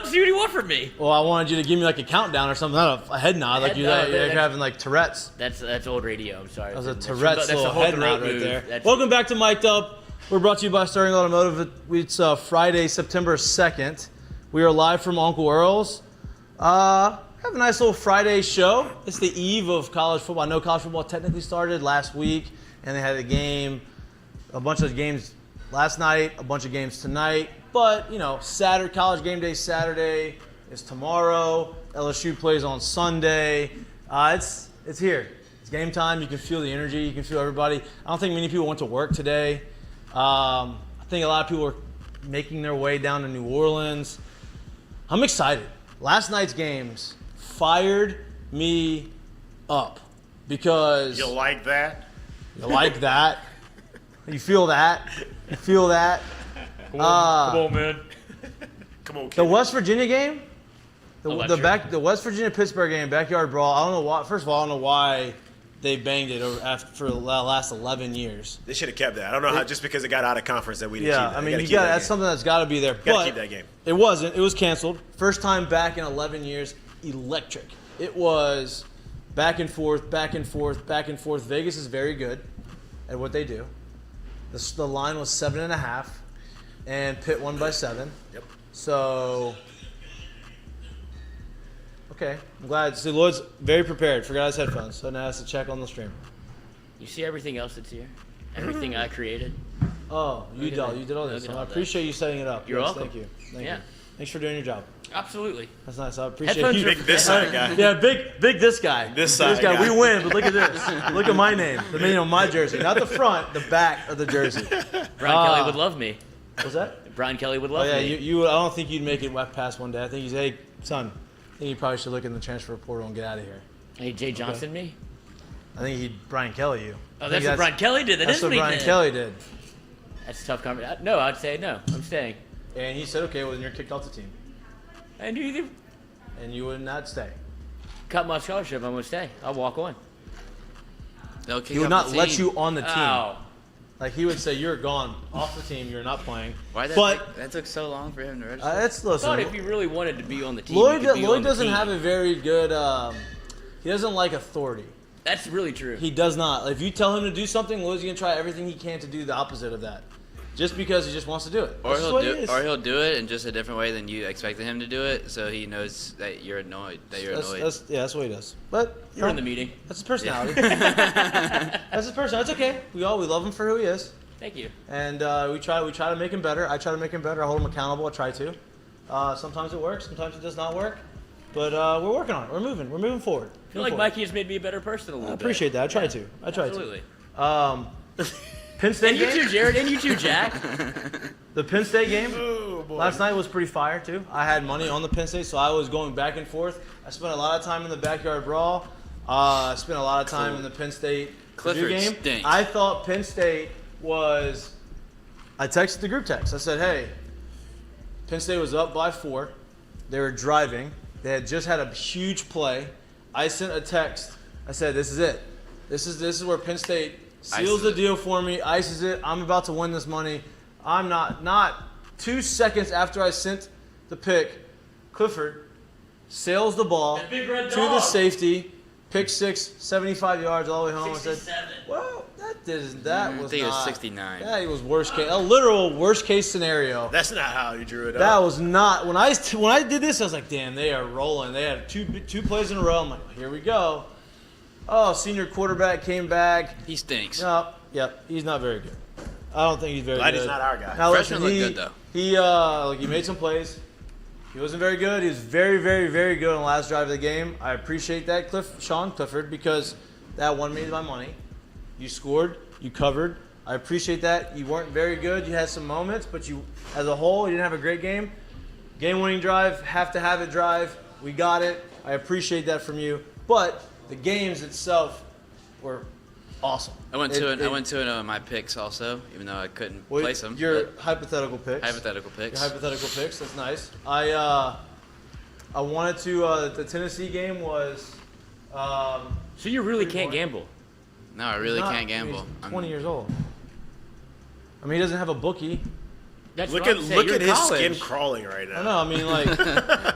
See what you want from me. Well, I wanted you to give me like a countdown or something, not a head nod, like you're having like Tourette's. That's old radio. I'm sorry. That was a Tourette's little head nod right there. Welcome back to Mik'd. We're brought to you by Sterling Automotive. It's Friday, September 2nd. We are live from Uncle Earl's. Have a nice little Friday show. It's the eve of college football. I know college football technically started last week, and they had a bunch of games last night, a bunch of games tonight. But, you know, college game day Saturday is tomorrow. LSU plays on Sunday. It's here. It's game time. You can feel the energy. You can feel everybody. I don't think many people went to work today. I think a lot of people are making their way down to New Orleans. I'm excited. Last night's games fired me up because... You like that? You like that? You feel that? You feel that? Come on, man. Come on, kid. The West Virginia game, the West Virginia Pittsburgh game, backyard brawl. I don't know why. First of all, I don't know why they banged it for the last 11 years. They should have kept that. I don't know how just because it got out of conference that we didn't keep that. I mean, that's something that's got to be there. Got to keep that game. It wasn't. It was canceled. First time back in 11 years. Electric. It was back and forth, back and forth, back and forth. Vegas is very good at what they do. The line was 7.5. And Pitt won by 7. Yep. So, okay. I'm glad. See, Lloyd's very prepared. Forgot his headphones, so now he has to check on the stream. You see everything else that's here? Everything I created? Oh, you did all this. I appreciate you setting it up. You're welcome. Thank you. Thank you. Thanks for doing your job. Absolutely. That's nice. I appreciate Headphones you. Big this side guy. Yeah, big this guy. This side guy. We win, but look at this. Look at my name. The name on my jersey. Not the front, the back of the jersey. Brian Kelly would love me. What's that? Brian Kelly would love me. You. I don't think you'd make it past one day. I think he's, hey, son, I think you probably should look in the transfer portal and get out of here. Hey, Jay Johnson me? I think he'd Brian Kelly you. Oh, that's what Brian Kelly did. That's what Brian Kelly did. That's a tough conversation. No, I'd say no. I'm staying. And he said, okay, well, then you're kicked off the team. And you would not stay. Cut my scholarship. I'm going to stay. I'll walk on. He would not let you on the team. Oh. Like, he would say, you're gone off the team. You're not playing. Why that took so long for him to register? I thought if he really wanted to be on the team, Lloyd doesn't have a very good he doesn't like authority. That's really true. He does not. If you tell him to do something, Lloyd's going to try everything he can to do the opposite of that. Just because he just wants to do it. Or he'll do it in just a different way than you expected him to do it, so he knows that you're annoyed. That's what he does. But you're in the meeting. That's his personality. That's his personality. It's okay. We love him for who he is. Thank you. And we try to make him better. I try to make him better. I hold him accountable. I try to. Sometimes it works. Sometimes it does not work. But we're working on it. We're moving forward. I feel like Mikey has made me a better person a little bit. I appreciate that. I try to. Absolutely. Penn State And you game? too, Jared. And you too, Jack. The Penn State game Oh, boy. last night was pretty fire too. I had money on the Penn State, so I was going back and forth. I spent a lot of time in the backyard brawl. I spent a lot of time in the Penn State Clifford game. stinks. I thought Penn State was. I texted the group text. I said, "Hey, Penn State was up by 4. They were driving. They had just had a huge play. I sent a text. I said, "This is it. This is where Penn State seals the deal for me, ices it. I'm about to win this money." I'm not 2 seconds after I sent the pick, Clifford sails the ball to the safety, pick 6, 75 yards all the way home. I said, "Well, that was I think it was not 69. That was worst case, a literal worst case scenario. That's not how you drew it up. That was not when I did this. I was like, damn, they are rolling. They had two plays in a row. I'm like, here we go. Oh, senior quarterback came back. He stinks. Yep, he's not very good. I don't think he's very Glad good. he's not our guy. Now, Freshman listen, looked good, though. He made some plays. He wasn't very good. He was very, very, very good on the last drive of the game. I appreciate that, Sean Clifford, because that won me my money. You scored. You covered. I appreciate that. You weren't very good. You had some moments, but you, as a whole, you didn't have a great game. Game-winning drive, have to have it drive. We got it. I appreciate that from you. But the games itself were awesome. I went 2-0 in my picks also, even though I couldn't place them. Your but hypothetical picks. hypothetical picks. Your hypothetical picks. That's nice. I wanted to. The Tennessee game was. So you really can't gamble. No, I really not- can't gamble. He's 20 years old. I mean, he doesn't have a bookie. That's Look what at I'm saying. You're in his college. skin crawling right now. I know. I mean, like,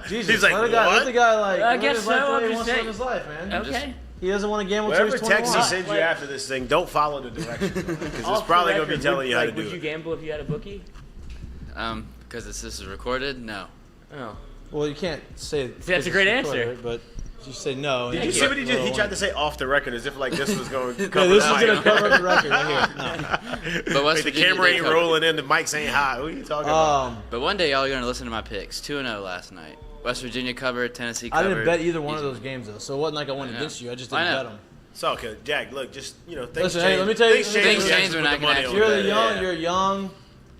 Jesus. He's like, let the guy what? like. I live guess his life so, the way I'm he just wants to live saying. his life, man. Okay. He doesn't want to gamble until Whatever he's text 21. he sends you Like- after this thing, don't follow the directions because Off it's probably the going to be record, telling you how to would do you it. gamble if you had a bookie? Because this is recorded, no. Oh. Well, you can't say. That's a great it's answer. recorded, But you say no. Did you see what he did? He tried to say off the record as if like this was going to Yeah, cover this the is mic. gonna cover up the record right here. No. But West Like, the Virginia camera did ain't cover. rolling in, the mic's ain't hot. Who are you talking about? But one day y'all are going to listen to my picks. 2-0 last night. West Virginia covered, Tennessee I covered. didn't bet either one of Easy. those games though, so it wasn't like I went I know. against you. I just I didn't know. bet them. It's okay, Jack. Look, just things Listen, change. hey, let me tell you- Things let me tell you- change Things when change you when put I the can money You're on the it. young. Yeah. You're young.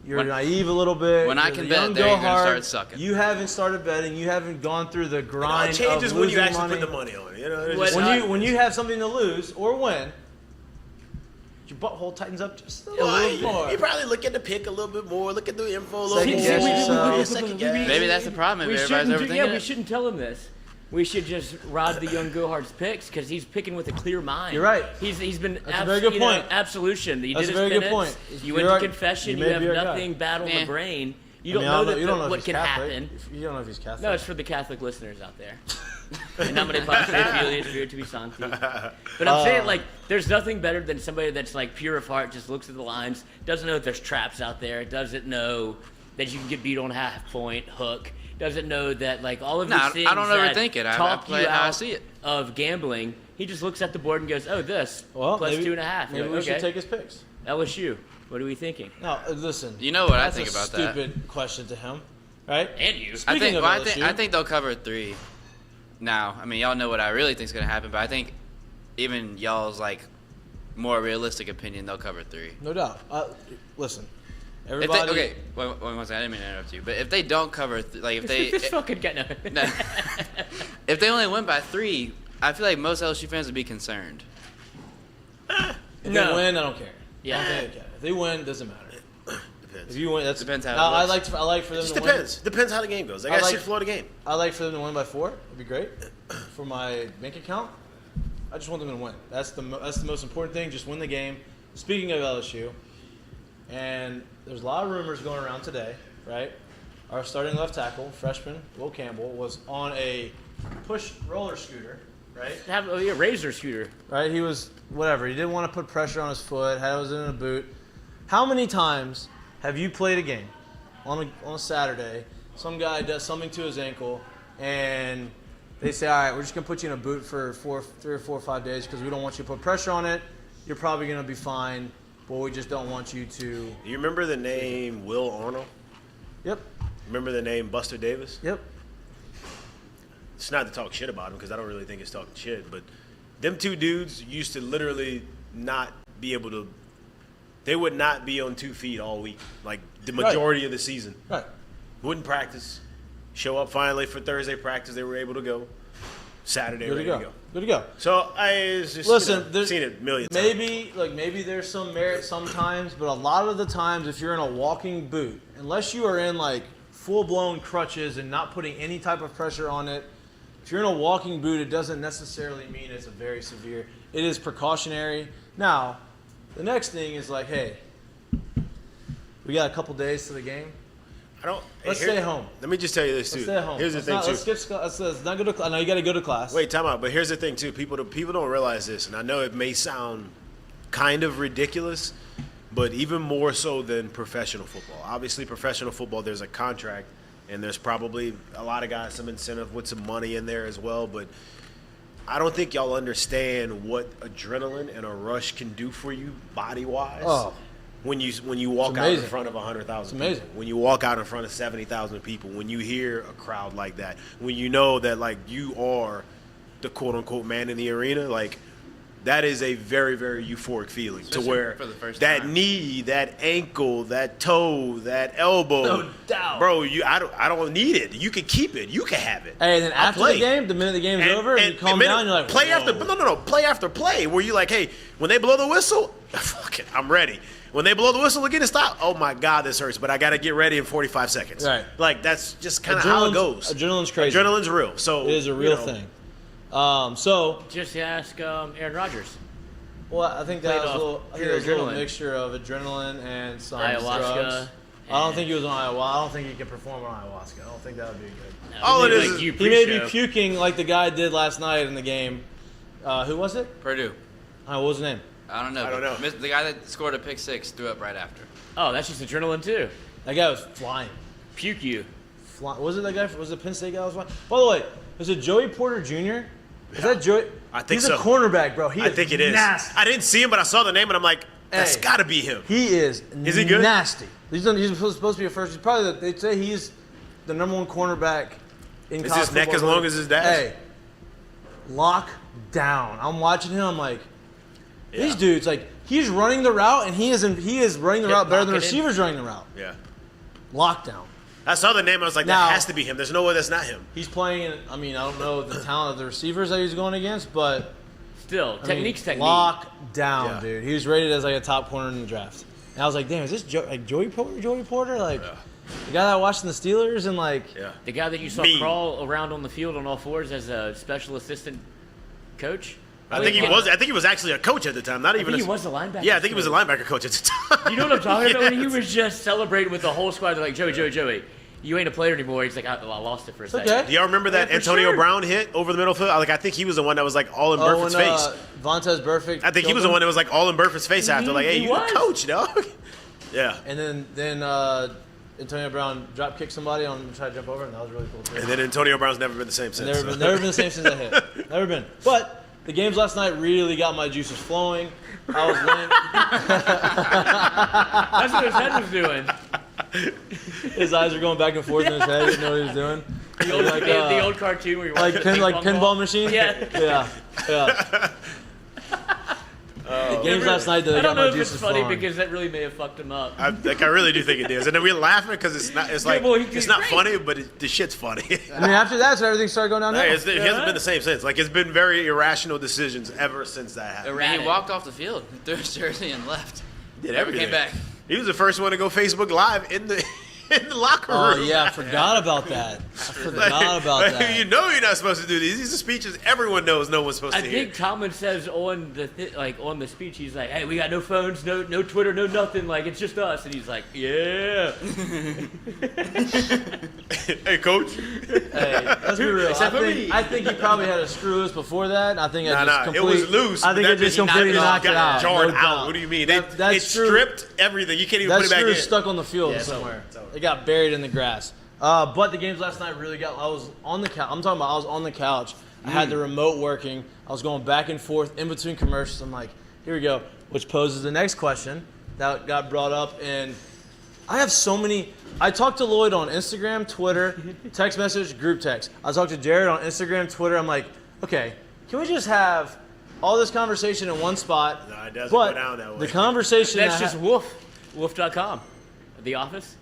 You're When- naive a little bit. when I You're can the bet, young then you're gonna go-hard. start sucking. You haven't started betting. You haven't gone through the It all grind changes of when you losing actually money. put the money on it. You know, it's What- just- When you have something to lose or win, your butthole tightens up just a Well, little more. you probably look at the pick a little bit more, look at the info a little Second bit guess more. yourself. Yeah, second guess. Maybe that's the problem. We Maybe everybody's shouldn't, overthinking we it. shouldn't tell him this. We should just rod the young Gohard's picks because he's picking with a clear mind. You're right. He's been That's a very good point. Absolution. He That's did a his very good penance. point. You You're went to right. confession. You You may have be our guy. nothing bad on the brain. You I don't mean, know that you don't know if what he's can Catholic. happen. You don't know if he's Catholic. No, it's for the Catholic listeners out there. In nomine Patris, Filii, Spiritus Sancti. But I'm saying, like, there's nothing better than somebody that's, like, pure of heart, just looks at the lines, doesn't know that there's traps out there, doesn't know that you can get beat on half point, hook, doesn't know that, like, all of No, these things I don't that overthink it. I talk play you it how I out see it. of gambling. He just looks at the board and goes, oh, this, Well, plus maybe, 2.5. Maybe You're we like, should okay. take his picks. LSU. What are we thinking? No, listen. You know what I that's think a about that. stupid question to him, right? And you. I Speaking think, of well, LSU, I think they'll cover 3. Now, I mean, y'all know what I really think is going to happen, but I think even y'all's, like, more realistic opinion, they'll cover 3. no doubt. Listen, If everybody. they, okay, one second, I didn't mean to interrupt you, but if they don't cover, like, if they, this fucking guy. No. if they only win by 3, I feel like most LSU fans would be concerned. If No. they win, I don't care. Yeah. I don't think they care. If they win, it doesn't matter. Depends. If you win, that's Depends how it I looks. like for them Just to depends. Depends how the game goes. I got I like- shit Florida game. win. I like for them to win by 4. It'd be great for my bank account. I just want them to win. That's the most important thing. Just win the game. Speaking of LSU, and there's a lot of rumors going around today, right? Our starting left tackle, freshman Will Campbell, was on a push roller scooter, right? Have a razor scooter. Right? He was whatever. He didn't want to put pressure on his foot. Was in a boot. How many times have you played a game on a Saturday? Some guy does something to his ankle, and they say, "All right, we're just gonna put you in a boot for 3 or 4 or 5 days because we don't want you to put pressure on it. You're probably gonna be fine, but we just don't want you to." You remember the name Will Arnold? Yep. Remember the name Buster Davis? Yep. It's not to talk shit about him because I don't really think it's talking shit, but them two dudes used to literally not be able to they would not be on 2 feet all week, like the majority of the season. Right. Wouldn't practice. Show up finally for Thursday practice. They were able to go. Saturday, ready to go. Good to go. So I just seen it a million times. Maybe there's some merit sometimes, but a lot of the times, if you're in a walking boot, unless you are in like full-blown crutches and not putting any type of pressure on it, if you're in a walking boot, it doesn't necessarily mean it's a very severe. It is precautionary. Now, the next thing is like, hey, we got a couple days to the game. Let's stay home. Let me just tell you this too. Let's stay home. Here's the thing too. Let's not go to. I know you got to go to class. Wait, time out. But here's the thing too. People don't realize this, and I know it may sound kind of ridiculous, but even more so than professional football. Obviously, professional football, there's a contract, and there's probably a lot of guys some incentive with some money in there as well. But I don't think y'all understand what adrenaline and a rush can do for you body-wise. Oh. When you walk out in front of 100,000 people, when you walk out in front of 70,000 people, when you hear a crowd like that, when you know that like you are the quote unquote man in the arena, like that is a very, very euphoric feeling. Especially to where for the first that time. knee, that ankle, that toe, that elbow, No doubt, bro. I don't need it. You can keep it. You can have it. Hey, and then after the game, the minute the game's over, and you calm down, you're like, play whoa. after play after play, where you like, hey, when they blow the whistle, fuck it, I'm ready. When they blow the whistle again and stop, oh my God, this hurts, but I got to get ready in 45 seconds. Right. Like, that's just kind of how it goes. Adrenaline's crazy. Adrenaline's real. So it is a real thing. So just ask Aaron Rodgers. Well, I think that was a little adrenaline. Mixture of adrenaline and some ayahuasca. drugs. I don't think he was on ayahuasca. I don't think he can perform on ayahuasca. I don't think that would be good. No, all it is, he may be puking like the guy did last night in the game. Who was it? Purdue. What was his name? I don't know. The guy that scored a pick 6 threw up right after. Oh, that's just adrenaline too. That guy was flying. Puke you. Was it that guy? Was it Penn State guy that was flying? By the way, is it Joey Porter Jr.? Is that Joey? I think He's so. a cornerback, bro. I think it is. Nasty. I didn't see him, but I saw the name, and I'm like, that's got to be him. He is. Is he good? Nasty. He's supposed to be a first. He's probably. They say he's the number one cornerback in college football. Is his neck as long as his dad's? Hey, lock down. I'm watching him. I'm like, these dudes, like, he's running the route, and he is running the route better than receivers running the route. Yeah. Lockdown. I saw the name. I was like, that has to be him. There's no way that's not him. He's playing. I mean, I don't know the talent of the receivers that he's going against, but still, technique. Lock down, dude. He was rated as like a top corner in the draft. And I was like, damn, is this Joey Porter? Like, the guy that watched the Steelers and like, the guy that you saw crawl around on the field on all fours as a special assistant coach. I think he was actually a coach at the time. Not even. He was a linebacker. Yeah, I think he was a linebacker coach at the time. You know what I'm talking about? When he was just celebrating with the whole squad. They're like, Joey, you ain't a player anymore. He's like, I lost it for a second. Okay. Do y'all remember that Antonio Brown hit over the middle field? Like, I think he was the one that was like all in Burford's face. Vontez Burfict. I think he was the one that was like all in Burford's face after. Like, hey, you the coach, dog. Yeah. And then Antonio Brown drop kicked somebody on and tried to jump over, and that was really cool too. And then Antonio Brown's never been the same since. Never been the same since that hit. Never been. But the games last night really got my juices flowing. I was That's what his head was doing. His eyes were going back and forth in his head. He didn't know what he was doing. The old cartoon where you watch pinball machine. Yeah. Oh, the games last night that got my juices flowing. I don't know if it's funny because that really may have fucked him up. I really do think it is. And then we're laughing because it's not. It's like it's not funny, but the shit's funny. I mean, after that, so everything started going downhill. It hasn't been the same since. Like, it's been very irrational decisions ever since that happened. And he walked off the field, threw his jersey, and left. Did everything. Came back. He was the first one to go Facebook Live in the locker room. Oh yeah, I forgot about that. That. You know you're not supposed to do these. These are speeches everyone knows no one's supposed to hear. I think Tomlin says on the speech, he's like, "Hey, we got no phones, no Twitter, no nothing. Like, it's just us." And he's like, "Yeah." Hey, coach. Hey, let's be real. I think he probably had a screw loose before that. I think it was loose. I think it just completely knocked it out. Jarred out. What do you mean? It stripped everything. You can't even put it back in. That screw stuck on the field somewhere. It got buried in the grass. But the games last night really got. I was on the couch. I'm talking about. I was on the couch. I had the remote working. I was going back and forth in between commercials. I'm like, here we go. Which poses the next question that got brought up. And I have so many. I talked to Lloyd on Instagram, Twitter, text message, group text. I talked to Jared on Instagram, Twitter. I'm like, okay, can we just have all this conversation in one spot. No, it doesn't but go down that way. the conversation That's just Wolf.com. The Office.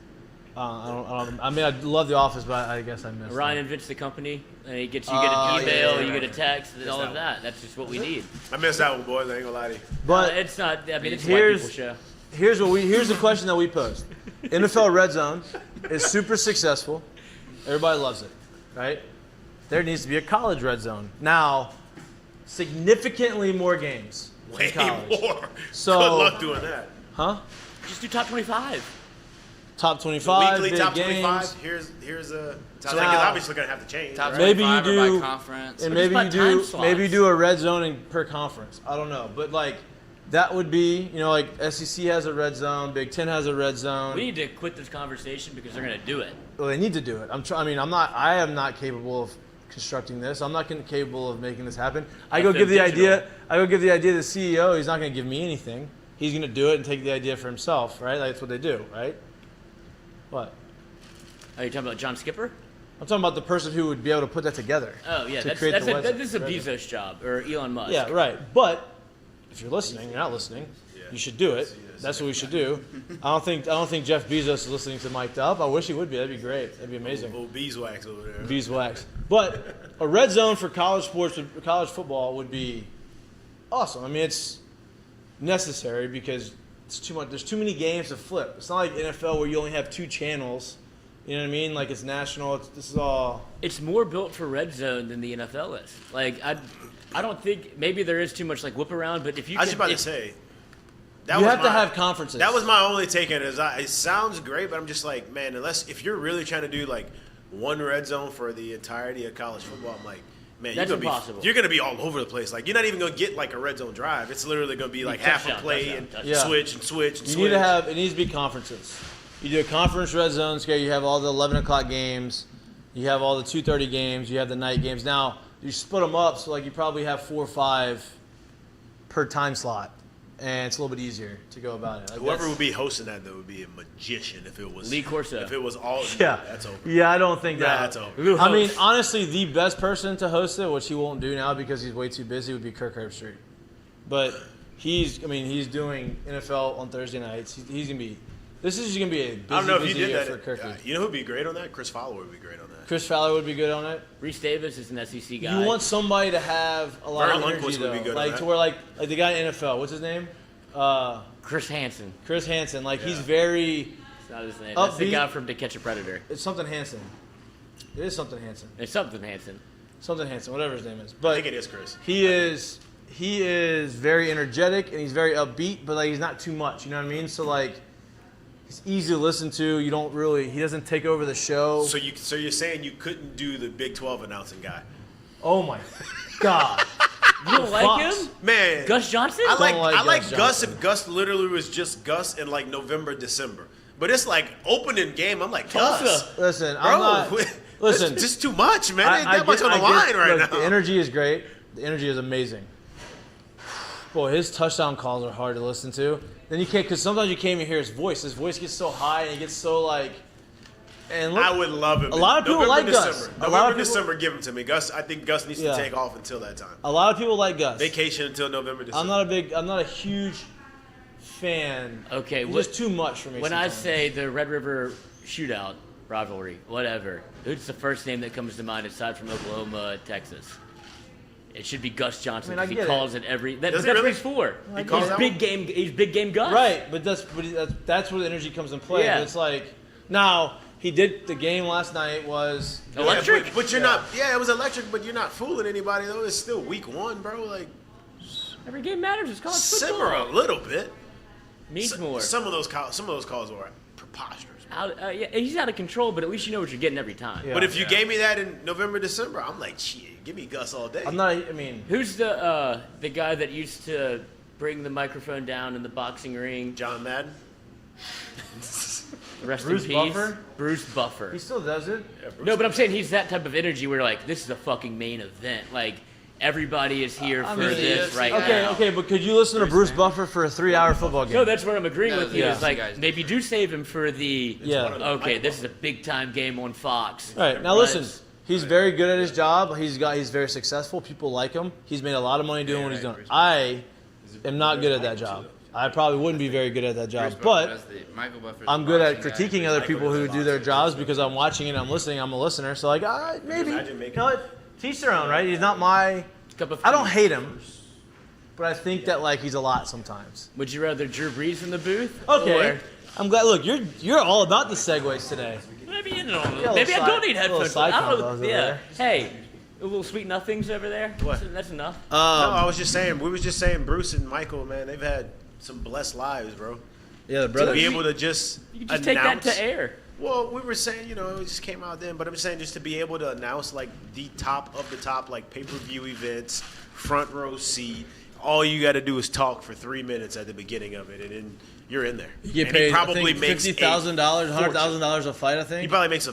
I mean, I love The Office, but I guess I missed Ryan it. invents the company, and you get an email, you get a text, and all of that that. That's just what we need. I missed that one, boys. I ain't gonna lie to you. But It's not. I mean, it's a white people show. here's the question that we posed. NFL Red Zone is super successful. Everybody loves it, right? There needs to be a college Red Zone. Now, significantly more games in Way college. more. So- Good luck doing that. Huh? Just do top 25. Top 25, Weekly big top games. 25. Here's a. So Top- like, it's obviously gonna have to change. Top right? Maybe 25 you or do- by conference. And But maybe just you by time do slots. maybe you do a red zone per conference. I don't know, but like that would be like SEC has a red zone, Big Ten has a red zone. We need to quit this conversation because they're going to do it. Well, they need to do it. I am not capable of constructing this. I'm not capable of making this happen. I go FM give the digital. idea. I go give the idea to the CEO. He's not going to give me anything. He's going to do it and take the idea for himself, right? Like, that's what they do, right? What? Are you talking about John Skipper? I'm talking about the person who would be able to put that together. Oh, yeah. To That's create the website. this is a Bezos job, or Elon Musk. Yeah, right. But if you're listening, you're not listening. You should do it. That's what we should do. I don't think Jeff Bezos is listening to Mik'd Up. I wish he would be. That'd be great. That'd be amazing. Little beeswax over there. Beeswax. But a red zone for college sports, college football would be awesome. I mean, it's necessary because it's too much. There's too many games to flip. It's not like NFL where you only have 2 channels. You know what I mean? Like it's national. This is all. It's more built for red zone than the NFL is. Like, I don't think, maybe there is too much like whip around, but if you I was can, just about if- to say. You have to have conferences. That was my only take on it. It sounds great, but I'm just like, man, if you're really trying to do like one red zone for the entirety of college football, I'm like, man, That's you're gonna impossible. you're gonna be all over the place. Like you're not even gonna get like a red zone drive. It's literally gonna be like half a touchdown, play touchdown, and touchdown. Yeah. switch and switch and You switch. need to have. It needs to be conferences. You do a conference red zone scale. You have all the 11 o'clock games. You have all the 2:30 games. You have the night games. Now you split them up, so like you probably have 4 or 5 per time slot, and it's a little bit easier to go about it. Like Whoever that's- would be hosting that though would be a magician if it was Lee Corso. If it was all Yeah, that's over. Yeah, I don't think that. That's over. Who I mean, hosts? honestly, the best person to host it, which he won't do now because he's way too busy, would be Kirk Herbstreit. But he's doing NFL on Thursday nights. He's gonna be. This is gonna be a busy, I don't know if you busy did year that. for Kirk. You know who'd be great on that? Chris Fowler would be great on that. Chris Fowler would be good on it. Reese Davis is an SEC guy. You want somebody to have a lot Vern of energy, Lundquist would be though. good on Like that. to where like the guy in NFL, what's his name? Chris Hansen. Chris Hansen. Like he's Yeah. very. It's not his name. That's the Upbeat. guy from To Catch a Predator. It's something Hansen. It is something Hansen. It's something Hansen. Something Hansen. Whatever his name is. I But think it is Chris. he is very energetic and he's very upbeat, but like he's not too much. You know what I mean? So like. He's easy to listen to. You don't really. He doesn't take over the show. So you're saying you couldn't do the Big 12 announcing guy? Oh my God! You don't like Fox. him? Man, Gus Johnson? I like Don't like Gus Gus Johnson. if Gus literally was just Gus in like November, December. But it's like opening game. I'm like Tulsa. Gus, Listen, bro. I'm not. Listen, it's just too much, man. Ain't that much get- on the get- line right look, now. The energy is great. The energy is amazing. Boy, his touchdown calls are hard to listen to. Then you can't, because sometimes you can't even hear his voice. His voice gets so high and he gets so like. And look, I would love him. A lot of people November, like Gus. December. A lot of November, people- December, give him to me. Gus, I think Gus needs Yeah. to take off until that time. a lot of people like Gus. Vacation until November, December. I'm not a huge fan. Okay, It's what- just too much for me. When I sometimes. say the Red River Shootout rivalry, whatever, who's the first name that comes to mind aside from Oklahoma, Texas? It should be Gus Johnson. I mean, I 'cause he get calls it every. Does That's he what really? he's for. He calls He's that big one? game. He's big game Gus. Right, but that's where the energy comes in play. Yeah. It's like now he did the game last night was Electric. Yeah, but you're not. Yeah, it was electric, but you're not fooling anybody though. It's still week 1, bro. Like Every game matters. It's college simmer a football. little bit. Needs more. Some of those calls were preposterous. Yeah, he's out of control, but at least you know what you're getting every time. Yeah. But if you gave me that in November, December, I'm like, shit, give me Gus all day. I'm not. I mean, Who's the guy that used to bring the microphone down in the boxing ring? John Madden. Rest Bruce in peace. Buffer? Bruce Buffer. he still does it. Yeah, Bruce No, but I'm saying he's that type of energy where like this is a fucking main event. Like everybody is here I for mean, this right Okay, now. okay, but could you listen to Bruce Buffer for a 3-hour football game? No, that's where I'm agreeing No, with you. yeah. Is like You guys- maybe do save him for the. Yeah. one of the- Okay, this is a big time game on Fox. All right, now But- listen. He's very good at his job. He's very successful. People like him. He's made a lot of money doing what he's doing. I am not good at that job. I probably wouldn't be very good at that job, but I'm good at critiquing other people who do their jobs because I'm watching and I'm listening. I'm a listener, so like maybe you know what? Teach their own, right? He's not my. I don't hate him, but I think that like he's a lot sometimes. Would you rather Drew Brees in the booth? Okay, I'm glad. Look, you're all about the segues today. Maybe I don't need headphones. Yeah. Hey, a little sweet nothings over there. What? That's enough. No, I was just saying. We was just saying. Bruce and Michael, man, they've had some blessed lives, bro. Yeah, the brother. To be able to just you can just take that to air. Well, we were saying, it just came out then, but I'm saying just to be able to announce like the top of the top, like pay-per-view events, front row seat. All you got to do is talk for 3 minutes at the beginning of it, and then you're in there. You get and paid. he probably makes $50,000, $100,000 a fight. I think he probably makes a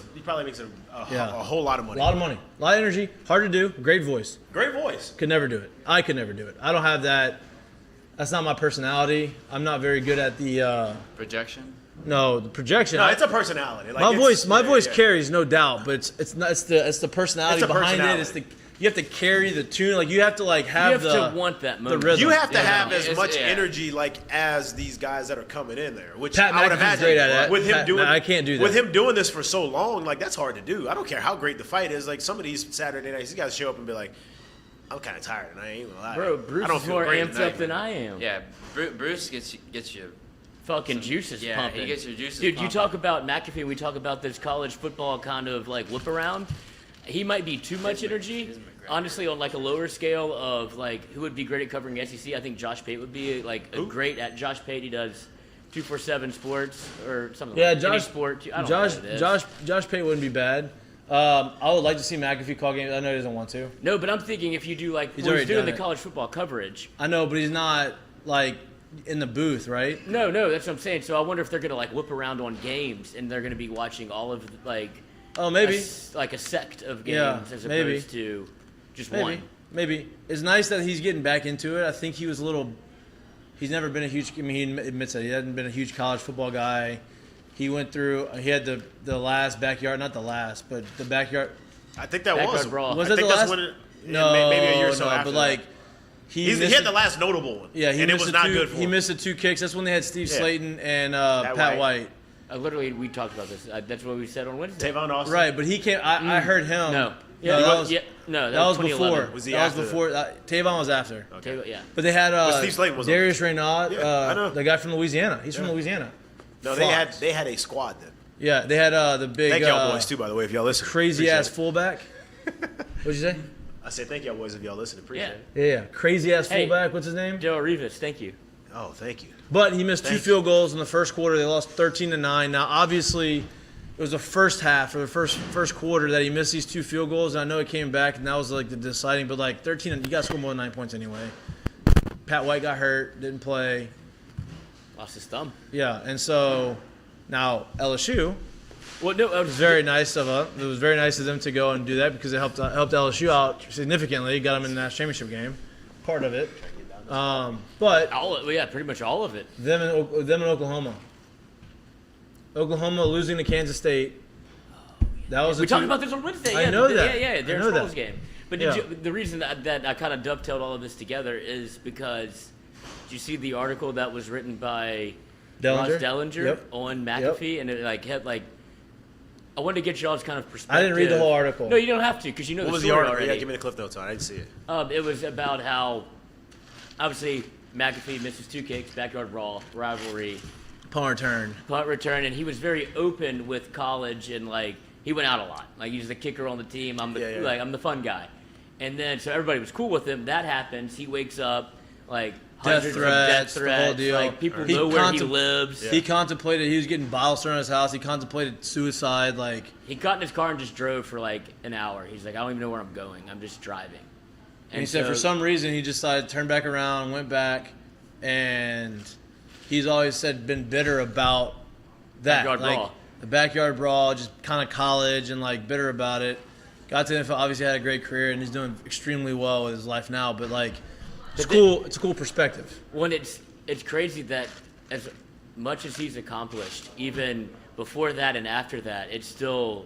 whole lot of money. A lot of money, a lot of energy. Hard to do. Great voice. Great voice. Could never do it. I could never do it. I don't have that. That's not my personality. I'm not very good at the projection. No, the projection. No, it's a personality. Like my voice carries, no doubt, but it's the personality behind it. You have to carry the tune. Like you have to have you have to want that moment. The rhythm. You have to have as much energy as these guys that are coming in there. Which Pat I would McAfee's imagine great at that. with him doing. I can't do that. With him doing this for so long, like that's hard to do. I don't care how great the fight is. Like some of these Saturday nights, these guys show up and be like, "I'm kind of tired, and I ain't gonna lie." Bro, Bruce is more amped up than I am. Yeah, Bruce gets you. Fucking juices pumping. He gets your juices Dude, pumping. you talk about McAfee, we talk about this college football kind of like whip around. He might be too much energy. Honestly, on like a lower scale of like who would be great at covering SEC, I think Josh Pate would be great at Josh Pate. He does 247 Sports or something. Yeah, like Josh. Any sport. I don't know what it is. Josh Pate wouldn't be bad. I would like to see McAfee call games. I know he doesn't want to. No, but I'm thinking if you do like He's he's doing the it. college football coverage. I know, but he's not like in the booth, right? No, that's what I'm saying. So I wonder if they're gonna like whip around on games and they're gonna be watching all of like. Oh, maybe. Like a sect of games as opposed to just one. Maybe. It's nice that he's getting back into it. I think he was he's never been a huge, he admits that he hasn't been a huge college football guy. He went through, he had the last backyard, not the last, but the backyard. I think that backyard was. brawl. Was that the last? No, maybe a year or so after but like, that. he had the last notable one. Yeah, and it was not good for him. He missed the 2 kicks. That's when they had Steve Slayton and Pat White. Literally, we talked about this. That's what we said on Wednesday. Tavon Austin. Right, but he came. I heard him. No. Yeah, that was before. Was he that after was before. Tavon was after. Okay. Yeah. But they had Steve Slayton was Darius Reynaud, I know. the guy from Louisiana. He's from Louisiana. No, they had a squad then. Yeah, they had the big. Thank y'all boys too, by the way, if y'all listen. Crazy ass fullback. What'd you say? I said thank y'all boys if y'all listen. Appreciate it. Yeah, crazy ass fullback. What's his name? Joe Rivas. Thank you. Oh, thank you. But he missed 2 field goals in the first quarter. They lost 13-9. Now, obviously, it was the first half or the first quarter that he missed these 2 field goals. And I know it came back, and that was like the deciding. But like 13, you got to score more than 9 points anyway. Pat White got hurt, didn't play. Lost his thumb. Yeah, and so now LSU. Well, no, It was very nice of them to go and do that because it helped LSU out significantly. Got them in the national championship game, part of it. But pretty much all of it. them in Oklahoma. Oklahoma losing to Kansas State. That was We talked about this on Wednesday. I know that. Yeah, I their know Trolls that. game. But the reason that I kind of dovetailed all of this together is because did you see the article that was written by Ross Dellinger on McAfee, and it had I wanted to get y'all's kind of perspective. I didn't read the whole article. No, you don't have to because you know What the was story the article? already. Yeah, give me the cliff notes on it. I didn't see it. It was about how obviously McAfee misses 2 kicks, backyard brawl, rivalry, punt return, and he was very open with college and he went out a lot. Like he's the kicker on the team. I'm the fun guy. And then so everybody was cool with him. That happens. He wakes up hundreds of death threats. The whole deal. People know where he lives. Yeah. He contemplated. He was getting bottles thrown in his house. He contemplated suicide. He got in his car and just drove for an hour. He's like, I don't even know where I'm going. I'm just driving. And he said for some reason he decided to turn back around, went back, and he's always said been bitter about that. Backyard brawl. The backyard brawl, just kind of college and bitter about it. Got to the NFL, obviously had a great career and he's doing extremely well with his life now. But it's cool. It's a cool perspective. When it's crazy that as much as he's accomplished, even before that and after that, it's still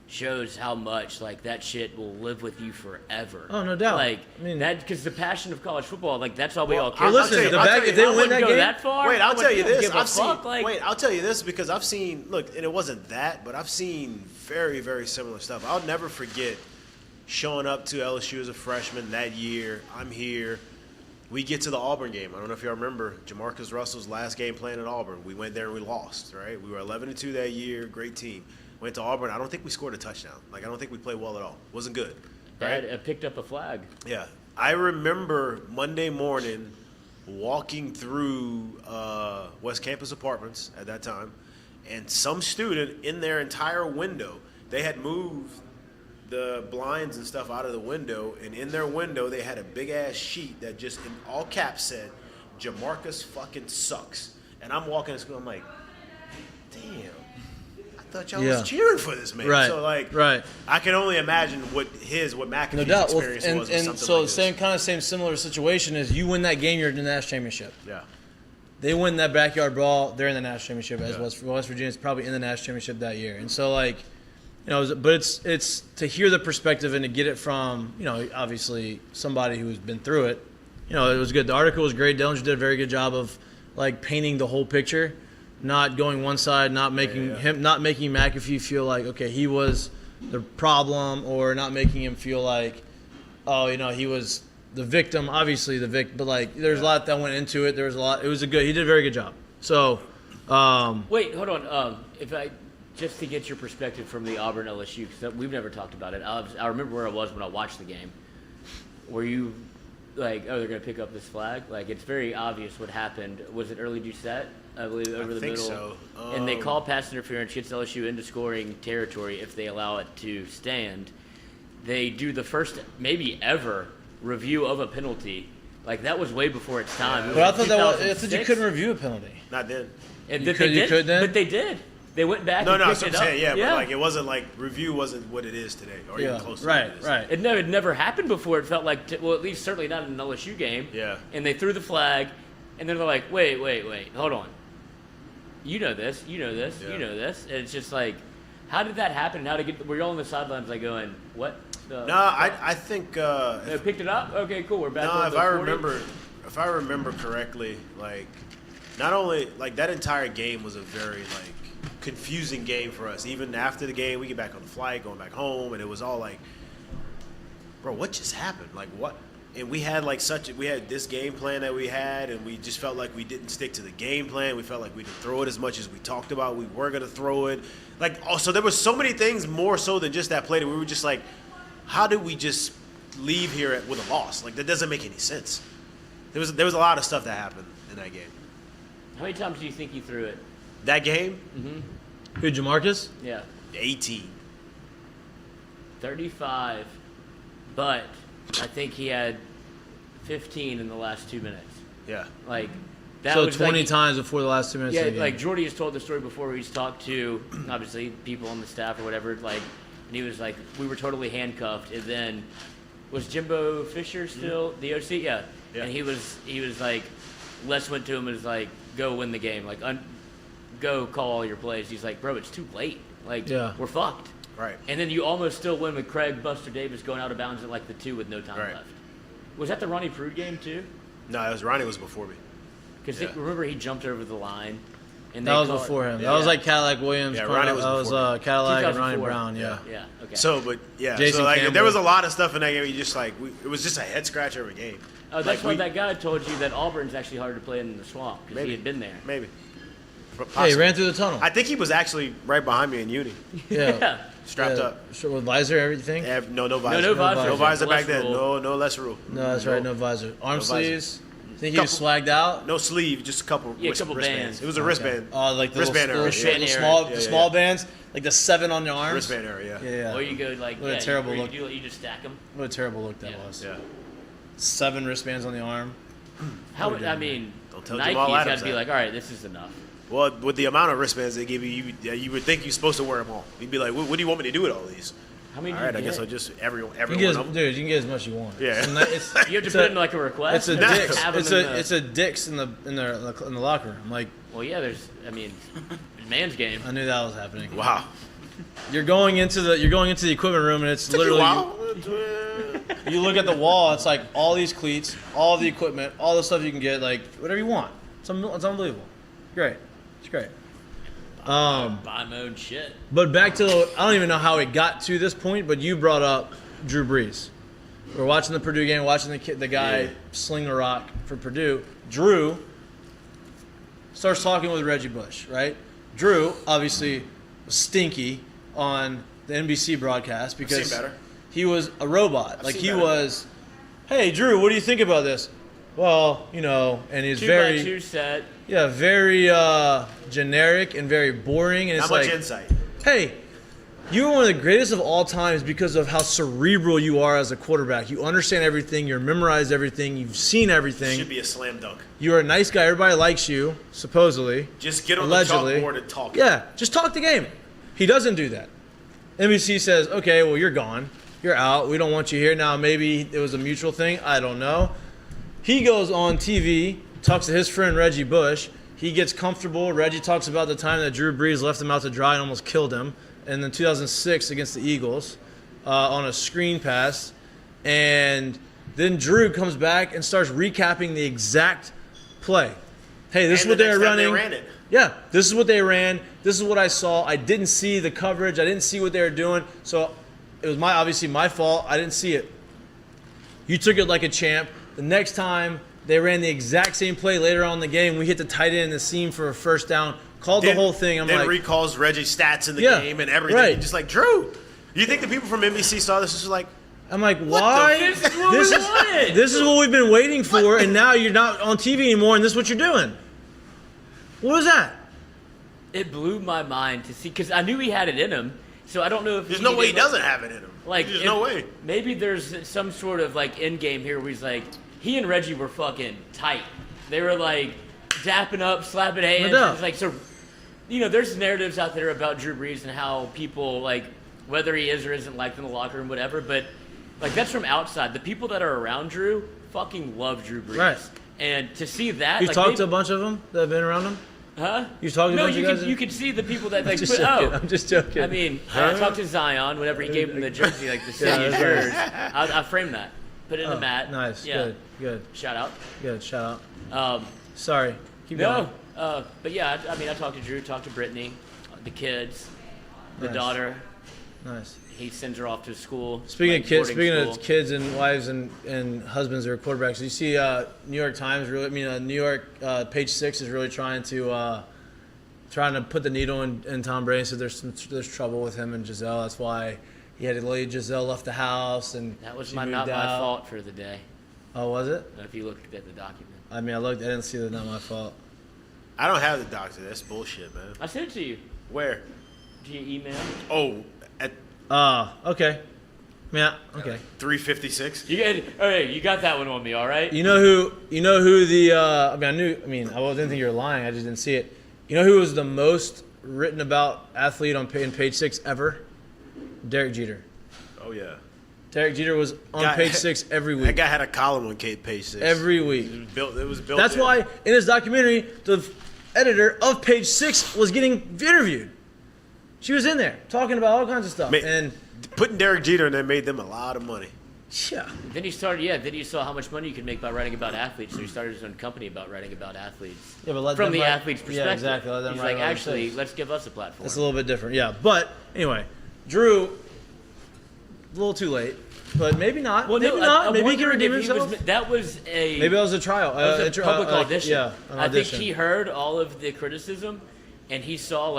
shows how much like that shit will live with you forever. Oh, no doubt. Like I mean, that because the passion of college football, like that's all we all care. Well, listen, if they win that go game, that far. Wait, I'll tell you this. I'll tell you this because I've seen. Look, and it wasn't that, but I've seen very, very similar stuff. I'll never forget showing up to LSU as a freshman that year. I'm here. We get to the Auburn game. I don't know if y'all remember Jamarcus Russell's last game playing at Auburn. We went there and we lost. Right? We were 11-2 that year. Great team. Went to Auburn. I don't think we scored a touchdown. Like, I don't think we played well at all. Wasn't good. Right? I picked up a flag. Yeah. I remember Monday morning walking through West Campus Apartments at that time, and some student in their entire window, they had moved the blinds and stuff out of the window, and in their window they had a big-ass sheet that just in all caps said, "Jamarcus fucking sucks." And I'm walking to school, I'm like, damn. I thought y'all was cheering for this man. Right. So like, I can only imagine what McAfee's experience was. And so like same similar situation is you win that game, you're in the national championship. Yeah. They win that backyard brawl, they're in the national championship. As West Virginia's probably in the national championship that year. And so like, but it's to hear the perspective and to get it from obviously somebody who's been through it. It was good. The article was great. Dillinger did a very good job of like painting the whole picture. Not going one side, not making McAfee feel like he was the problem, or not making him feel like he was the victim. Obviously the victim, but like there's a lot that went into it. There was a lot. He did a very good job. So wait, hold on. If I just to get your perspective from the Auburn LSU, because we've never talked about it. I remember where I was when I watched the game. Were you like, they're going to pick up this flag? Like, it's very obvious what happened. Was it early Doucette? I believe over the middle. So. And they call pass interference, gets LSU into scoring territory if they allow it to stand. They do the first, maybe ever, review of a penalty. Like, that was way before its time. But I thought you couldn't review a penalty. Not then. And you could then? But they did. They went back and picked it up. But like it wasn't like review wasn't what it is today, or even close to what it is. Right. It never happened before. It felt like, at least certainly not in an LSU game. Yeah. And they threw the flag, and then they're like, wait, hold on. You know this. And it's just like, how did that happen? Were you all on the sidelines like going, what? I think. They picked it up? Okay, cool. We're back. No, if I remember correctly, like, not only like that entire game was a very like confusing game for us. Even after the game, we get back on the flight, going back home, and it was all like, bro, what just happened? Like, what? And we had like we had this game plan that we had, and we just felt like we didn't stick to the game plan. We felt like we didn't throw it as much as we talked about. We were gonna throw it. Like, also there was so many things more so than just that play that we were just like, how did we just leave here with a loss? Like, that doesn't make any sense. There was a lot of stuff that happened in that game. How many times do you think you threw it? That game? Mm-hmm. Who, Jamarcus? Yeah. 18. 35, but I think he had 15 in the last 2 minutes. Yeah. Like, that so was 20 times before the last 2 minutes of the game. Like Jordy has told the story before where he's talked to, obviously, people on the staff or whatever, like, and he was like, we were totally handcuffed, and then, was Jimbo Fisher still the OC? Yeah. And he was like, Les went to him and was like, go win the game. Like, go call all your plays. He's like, bro, it's too late. Like, we're fucked. Right. And then you almost still win with Craig Buster Davis going out of bounds at like the 2 with no time left. Was that the Ronnie Prude game too? No, Ronnie was before me. Because remember he jumped over the line. And that was before him. That was like Cadillac Williams. Yeah, Ronnie was before. That was Cadillac and Ronnie Brown. Yeah. Okay. So, but Jason so like Campbell. there was a lot of stuff in that game. You just like it was just a head scratch every game. Oh, that's why that guy told you that Auburn's actually harder to play in the swamp because he had been there. Maybe. Hey, he ran through the tunnel. I think he was actually right behind me in uni. Yeah. Strapped up. With visor, everything? No visor. No visor. No visor back then. No less rule. No, that's right. No visor. Arm sleeves. Think he was swagged out? No sleeve, just a couple wristbands. It was a wristband. Oh, like the wristband little small bands, like the 7 on your arms. Wristband area, yeah. Or you go like, what a terrible look. You just stack them. What a terrible look that was. Yeah. 7 wristbands on the arm. I mean, Nike's got to be like, all right, this is enough. Well, with the amount of wristbands they give you, you would think you're supposed to wear them all. You'd be like, what do you want me to do with all these? How many? All right, I guess I'll just every one of them. Dude, you can get as much as you want. Yeah. You have to put in like a request. It's a Dick's. It's a Dick's in the locker room. Like. Well, yeah. Man's game. I knew that was happening. Wow. you're going into the equipment room, and it's literally you look at the wall. It's like all these cleats, all the equipment, all the stuff you can get, like whatever you want. It's unbelievable. Great. It's great. Buy my own shit. But back to I don't even know how it got to this point, but you brought up Drew Brees. We're watching the Purdue game, watching the guy sling the rock for Purdue. Drew starts talking with Reggie Bush, right? Drew obviously was stinky on the NBC broadcast because he was a robot. He was, hey, Drew, what do you think about this? Well, and he's very 2x2 set. Yeah, very generic and very boring. And it's not much insight. Hey, you're one of the greatest of all times because of how cerebral you are as a quarterback. You understand everything. You've memorized everything. You've seen everything. Should be a slam dunk. You're a nice guy. Everybody likes you, supposedly. Just get on allegedly. the chalkboard and talk. Yeah, just talk the game. He doesn't do that. NBC says, okay, well, you're gone. You're out. We don't want you here. Now, maybe it was a mutual thing. I don't know. He goes on TV, talks to his friend Reggie Bush. He gets comfortable. Reggie talks about the time that Drew Brees left him out to dry and almost killed him. And then 2006 against the Eagles on a screen pass. And then Drew comes back and starts recapping the exact play. Hey, this is what they're running. They ran it. Yeah, this is what they ran. This is what I saw. I didn't see the coverage. I didn't see what they were doing. So it was obviously my fault. I didn't see it. You took it like a champ. The next time they ran the exact same play later on in the game, we hit the tight end in the seam for a first down. Called the whole thing. Then recalls Reggie's stats in the game and everything. Right. You're just like, Drew, you think the people from NBC saw this? Just like, I'm like, why? This is what we wanted. This is what we've been waiting for, and now you're not on TV anymore, and this is what you're doing. What was that? It blew my mind to see, because I knew he had it in him. So I don't know if there's no way he doesn't have it in him. There's no way. Maybe there's some sort of end game here where he's like, he and Reggie were fucking tight. They were dapping up, slapping hands. It's like, so, there's narratives out there about Drew Brees and how people whether he is or isn't liked in the locker room, whatever. But that's from outside. The people that are around Drew fucking love Drew Brees. Right. And to see that, you've talked to a bunch of them that have been around him. Huh? You talked to a bunch of guys. You could see the people that I'm just joking. I mean, I talked to Zion whenever he gave him the jersey, the city is yours. I framed that, put it in the mat. Nice. Yeah. Good. Shout out. Good. Shout out. Sorry. Keep going. But yeah, I talked to Drew, talked to Brittany, the kids, the daughter. Nice. He sends her off to school. Speaking of kids and wives and husbands that are quarterbacks, you see New York Times New York page 6 is really trying to put the needle in Tom Brady. So there's trouble with him and Gisele. That's why he had to leave. Gisele left the house and that was not my fault for the day. Oh, was it? If you looked at the document. I looked. I didn't see that. Not my fault. I don't have the doctor. That's bullshit, man. I sent it to you. Where? Via email. Oh, at okay. Yeah, okay. 356. You got that one on me, all right? You know who the I didn't think you were lying. I just didn't see it. You know who was the most written about athlete on page 6 ever? Derek Jeter. Oh yeah. Derek Jeter was on page 6 every week. That guy had a column on page 6 every week. It was built. That's why in his documentary, the editor of page 6 was getting interviewed. She was in there talking about all kinds of stuff. And putting Derek Jeter in there made them a lot of money. Yeah. Then he started. Yeah. Then he saw how much money you could make by writing about athletes. So he started his own company about writing about athletes. Yeah, but from the athlete's perspective. Yeah, exactly. Let them He's write actually, let's give us a platform. It's a little bit different. Yeah, but anyway, Drew, a little too late, but maybe not. Well, maybe not. Maybe he can redeem himself. Maybe that was a trial. That was a public audition. Yeah, an audition. I think he heard all of the criticism, and he saw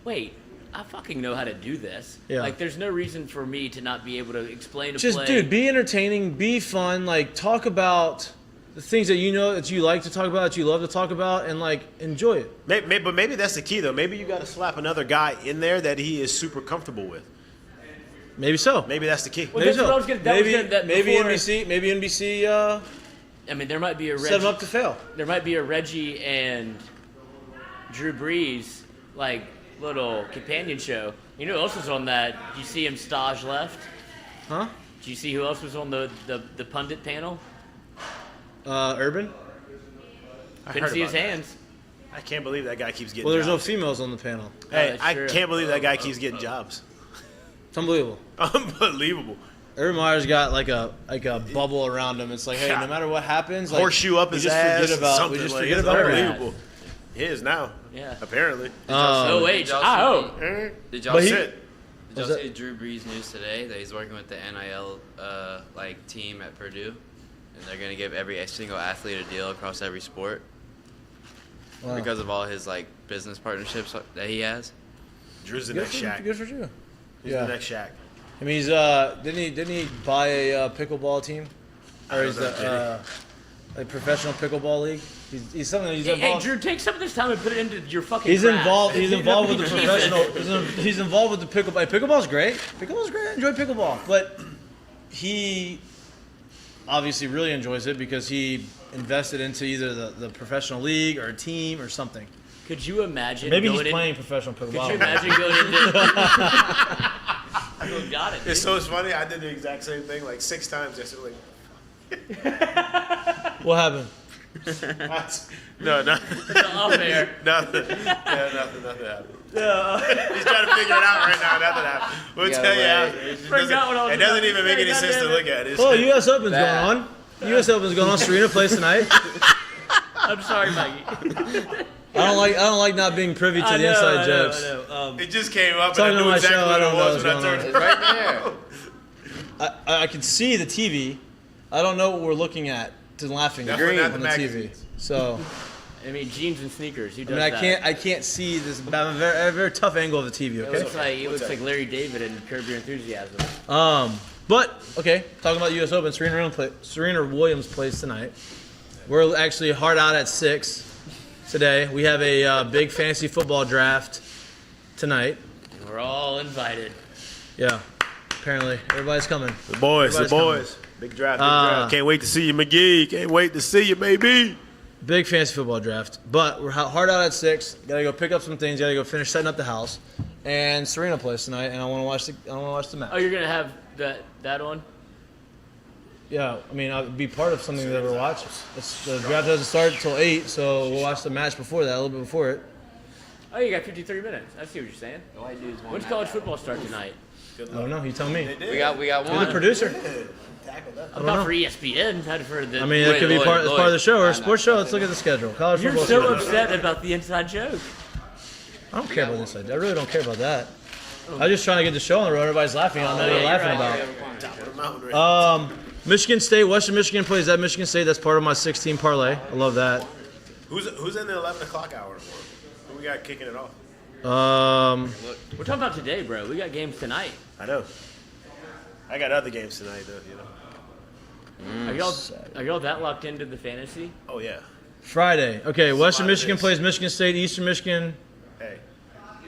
wait. I fucking know how to do this. Yeah. There's no reason for me to not be able to explain a Just, play. dude, be entertaining, be fun, talk about the things that you know that you like to talk about, that you love to talk about, and enjoy it. But maybe that's the key, though. Maybe you got to slap another guy in there that he is super comfortable with. Maybe so. Maybe that's the key. Well, maybe so. Maybe NBC. I mean, there might be a Reggie, set him up to fail. There might be a Reggie and Drew Brees little companion show. You know who else was on that? Did you see him stage left? Huh? Did you see who else was on the pundit panel? Urban? Couldn't see his hands. I can't believe that guy keeps getting Well, there's no jobs. females on the panel. Hey, I true. can't believe that guy keeps getting jobs. It's unbelievable. Unbelievable. Urban Meyer's got like a bubble around him. It's like, hey, no matter what happens, like, Horseshoe up we his just ass. forget about something we just like, forget it's about her. unbelievable. He is now. Yeah. Apparently. O-H-I-O. Did y'all But he- see? Shit. Did y'all Was see Drew Brees news today that he's working with the NIL team at Purdue, and they're gonna give every single athlete a deal across every sport Wow. because of all his like business partnerships that he has. Drew's the Good next for, Shaq. good for you. He's Yeah. the next Shaq. I mean, he's didn't he buy a pickleball team, or he's the like professional pickleball league? He's something. He's Hey, involved. Drew, take some of this time and put it into your fucking He's craft. involved. He's involved with the Jesus. professional. He's involved with the pickleball. Pickleball's great. Pickleball's great. I enjoy pickleball, but he obviously really enjoys it because he invested into either the professional league or a team or something. Could you imagine Maybe going he's playing professional pickleball. Could you imagine going into... Oh, got it, dude. It's so funny. I did the exact same thing like 6 times yesterday. What happened? No, nothing. Off air. Nothing. Yeah, nothing happened. He's trying to figure it out right now. Nothing happened. We'll Yeah, tell you right. after. It, just Forgot what I was it doesn't about to even make say, any sense to goddamn look at. It's Oh, U.S. Open's going Bad. on. U.S. Open's going on. Serena plays tonight. I'm sorry, Mikey. I don't like not being privy to the inside jokes. I know. It just came up, Talking and I on knew my exactly show, I what don't it know was what's when I going turned It's right there. I can see the TV. I don't know what we're looking at to laughing at Definitely not on the the TV. magazines. So I mean, jeans and sneakers. Who I does mean, that? I can't see this. I have a very tough angle of the TV. It Okay. looks like Larry David in Curb Your Enthusiasm. But okay, talking about the U.S. Open, Serena Williams plays tonight. We're actually hard out at 6 today. We have a big fantasy football draft tonight. And we're all invited. Yeah, apparently everybody's coming. The boys. Everybody's Big draft, big draft. Can't wait to see you, McGee. Can't wait to see you, baby. Big fantasy football draft. But we're hard out at 6. Gotta go pick up some things. Gotta go finish setting up the house. And Serena plays tonight, and I want to watch the match. Oh, you're gonna have that on? Yeah, I mean, I'll be part of something that we're watching. The draft doesn't start until 8, so we'll watch the match before that, a little bit before it. Oh, you got 53 minutes. I see what you're saying. All I do is one When's college football start tonight? I don't know. You tell me. We got You're the one. producer. I'm not for ESPN. Not for the. I mean, it could be part of the show or a sports show. Let's look at the schedule. College You're football so schedule. upset about the inside joke. I don't care about this. I really don't care about that. I'm just trying to get the show on the road. Everybody's laughing. I don't know what they're laughing Top of the mountain right about. Michigan State, Western Michigan plays at Michigan State. That's part of my 16 parlay. I love that. Who's in the 11 o'clock hour? Who we got kicking it off? We're talking about today, bro. We got games tonight. I know. I got other games tonight, though. You know. Are y'all that locked into the fantasy? Oh yeah. Friday. Okay, Western lot of Michigan this. plays Michigan State, Eastern Michigan, Hey.